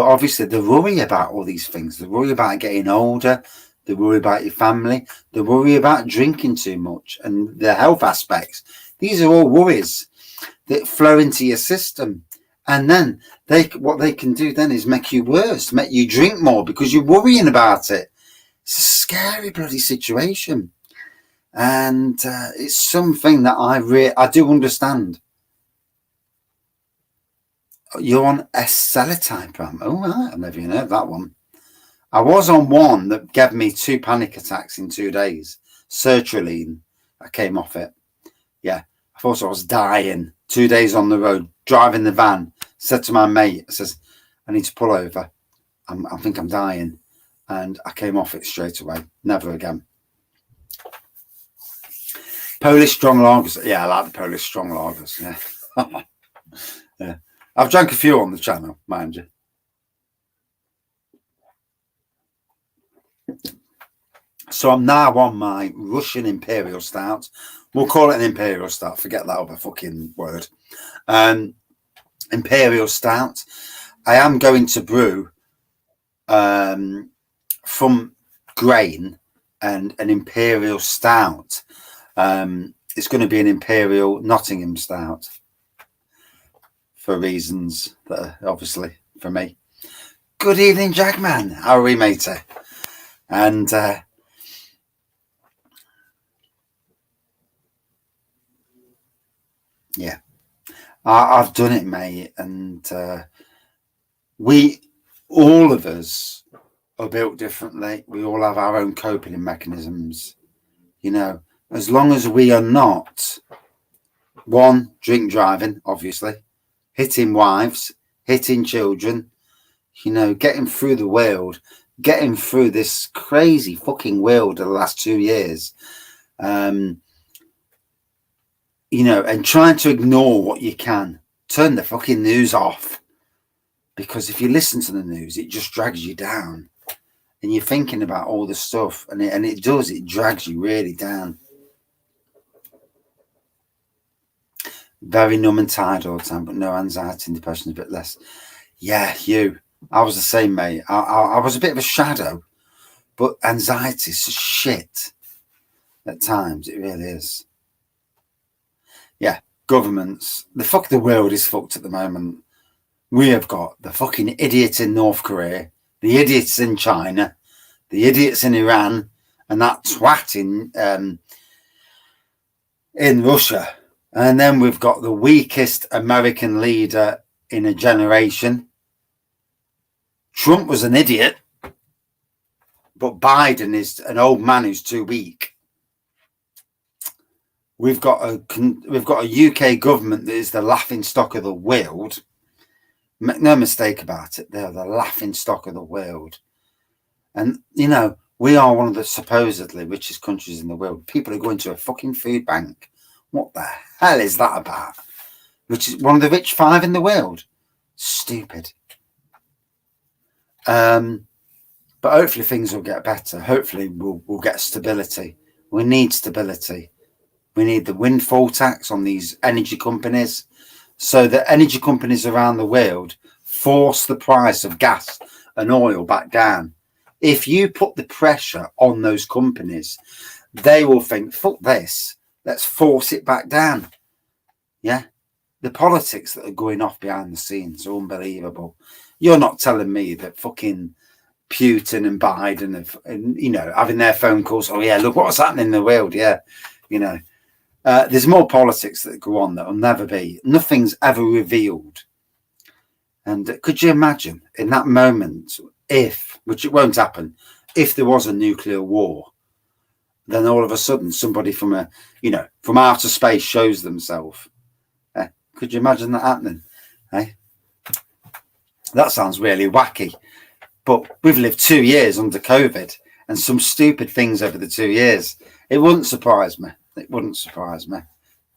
obviously they worry about all these things. They worry about getting older. They worry about your family. They worry about drinking too much and the health aspects. These are all worries that flow into your system. And then what they can do then is make you worse, make you drink more because you're worrying about it. It's a scary bloody situation. And it's something that I do understand. You're on escitalopram. Oh, right. I've never even heard that one. I was on one that gave me 2 panic attacks in 2 days. Sertraline. I came off it. Yeah. I thought I was dying. 2 days on the road, driving the van. Said to my mate, I says, I need to pull over. I think I'm dying. And I came off it straight away. Never again. Polish strong lagers. Yeah, I like the Polish strong lagers. Yeah. Yeah. I've drank a few on the channel, mind you. So I'm now on my Russian Imperial Stout. We'll call it an Imperial Stout. Forget that other fucking word. Imperial Stout. I am going to brew from grain and an Imperial Stout. It's going to be an Imperial Nottingham Stout. For reasons that are obviously for me. Good evening, Jackman. How are we, matey? And yeah, I've done it, mate. And all of us are built differently. We all have our own coping mechanisms. You know, as long as we are not, one, drink driving, obviously, hitting wives, hitting children, you know, getting through the world, getting through this crazy fucking world of the last 2 years, you know, and trying to ignore what you can. Turn the fucking news off, because if you listen to the news, it just drags you down, and you're thinking about all the stuff, and it drags you really down. Very numb and tired all the time, but no anxiety and depression, a bit less. Yeah, I was the same, mate. I was a bit of a shadow, but anxiety is shit at times. It really is. Yeah, governments. The world is fucked at the moment. We have got the fucking idiots in North Korea, the idiots in China, the idiots in Iran, and that twat in Russia. And then we've got the weakest American leader in a generation. Trump was an idiot, but Biden is an old man who's too weak. We've got a UK government that is the laughing stock of the world. Make no mistake about it, they're the laughing stock of the world. And, you know, we are one of the supposedly richest countries in the world. People are going to a fucking food bank. What the hell is that about? Which is one of the rich 5 in the world. Stupid. But hopefully things will get better. Hopefully we'll get stability. We need stability. We need the windfall tax on these energy companies, so that energy companies around the world force the price of gas and oil back down. If you put the pressure on those companies, they will think, fuck this, let's force it back down. Yeah. The politics that are going off behind the scenes are unbelievable. You're not telling me that fucking Putin and Biden have, and, you know, having their phone calls. Oh yeah, look what's happening in the world. Yeah. You know, there's more politics that go on that will never be. Nothing's ever revealed. And could you imagine in that moment, which it won't happen, if there was a nuclear war, then all of a sudden somebody from from outer space shows themselves. Could you imagine that happening? That sounds really wacky. But we've lived 2 years under COVID and some stupid things over the 2 years. It wouldn't surprise me. It wouldn't surprise me.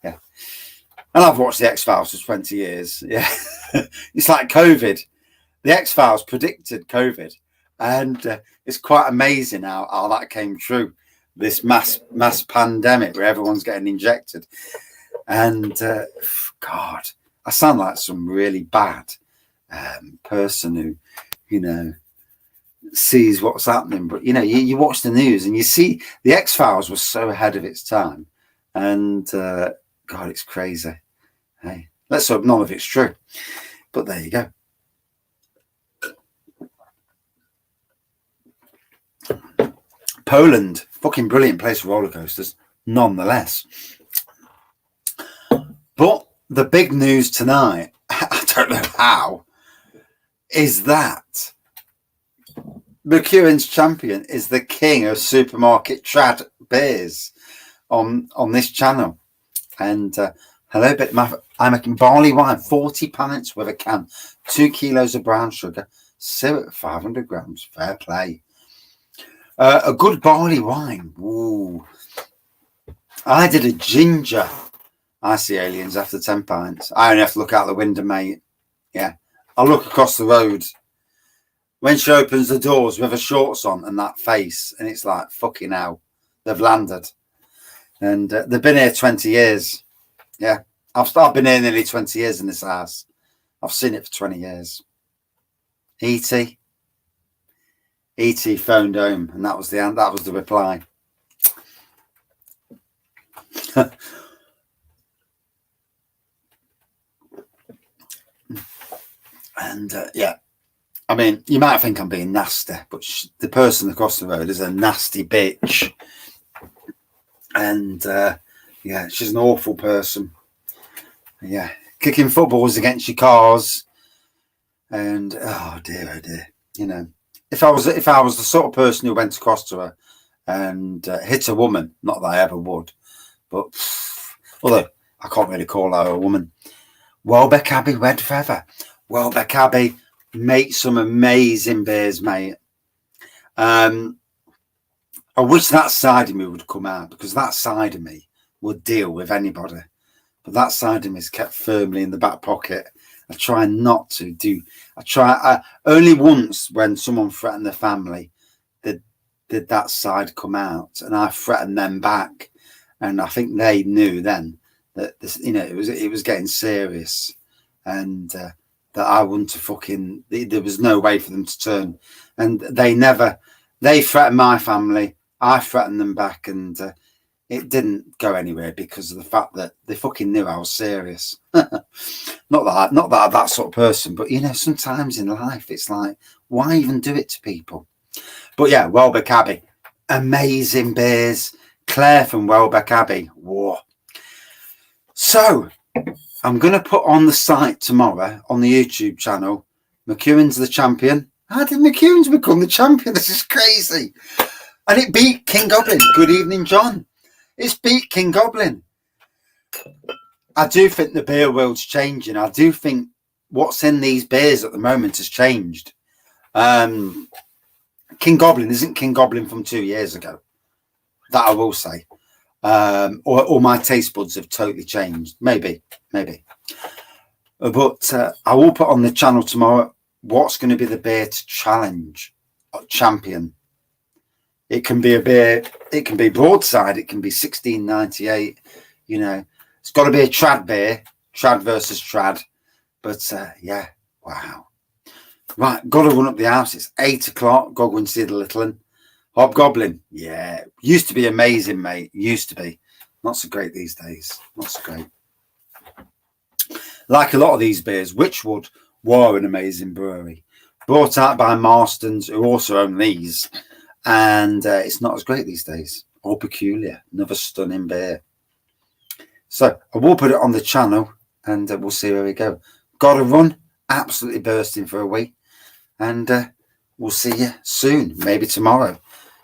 Yeah. And I've watched the X-Files for 20 years. Yeah. It's like COVID. The X-Files predicted COVID. And it's quite amazing how that came true. This mass pandemic where everyone's getting injected. And God, I sound like some really bad person who, you know, sees what's happening. But, you know, you watch the news and you see the X-Files was so ahead of its time. And God, it's crazy. Hey, let's hope none of it's true. But there you go. Poland, fucking brilliant place for roller coasters, nonetheless. But the big news tonight, I don't know how, is that Mcewans champion is the king of supermarket trad beers on this channel. And hello, bit I'm making barley wine, 40 pallets with a can, 2 kilos of brown sugar, syrup 500 grams. Fair play. A good barley wine. Ooh. I did a ginger. I see aliens after 10 pints. I only have to look out the window, mate. Yeah. I look across the road. When she opens the doors with her shorts on and that face, and it's like, fucking hell, they've landed. And they've been here 20 years. Yeah. I've been here nearly 20 years in this house. I've seen it for 20 years. E.T. E.T. phoned home, and that was the reply. And yeah, I mean, you might think I'm being nasty, but the person across the road is a nasty bitch. And yeah, she's an awful person. Yeah, kicking footballs against your cars. And oh dear, you know, if I was the sort of person who went across to her and hit a woman, not that I ever would, but although I can't really call her a woman. Welbeck Abbey, Red Feather. Welbeck Abbey make some amazing beers, mate. I wish that side of me would come out, because that side of me would deal with anybody. But that side of me is kept firmly in the back pocket. I try not to do. I only once when someone threatened the family did that side come out, and I threatened them back, and I think they knew then that this, you know, it was getting serious, and that I wouldn't have fucking. There was no way for them to turn, and they threatened my family. I threatened them back, and it didn't go anywhere because of the fact that they fucking knew I was serious. Not that I'm that sort of person, but you know, sometimes in life it's like, why even do it to people? But yeah, Welbeck Abbey, amazing beers. Claire from Welbeck Abbey, whoa. So I'm going to put on the site tomorrow on the YouTube channel, Mcewans the champion. How did Mcewans become the champion? This is crazy. And it beat King Goblin. Good evening, John. It's beat King Goblin. I do think the beer world's changing. I do think what's in these beers at the moment has changed. King Goblin isn't King Goblin from 2 years ago. That I will say. Or my taste buds have totally changed. Maybe. But I will put on the channel tomorrow what's going to be the beer to challenge champion. It can be a beer. It can be broadside. It can be 1698. You know, it's got to be a trad beer. Trad versus trad. But yeah, wow. Right, got to run up the house. It's 8 o'clock. Go and see the little one. Hobgoblin, yeah, used to be amazing, mate. Used to be. Not so great these days. Not so great. Like a lot of these beers, Witchwood were an amazing brewery. Brought out by Marston's, who also own these. And it's not as great these days. All Peculiar. Another stunning beer. So I will put it on the channel and we'll see where we go. Got to run. Absolutely bursting for a wee. And we'll see you soon. Maybe tomorrow.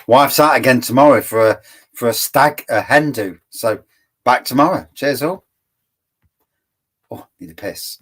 Wife's out again tomorrow for a hen do. So back tomorrow. Cheers all. Oh, need a piss.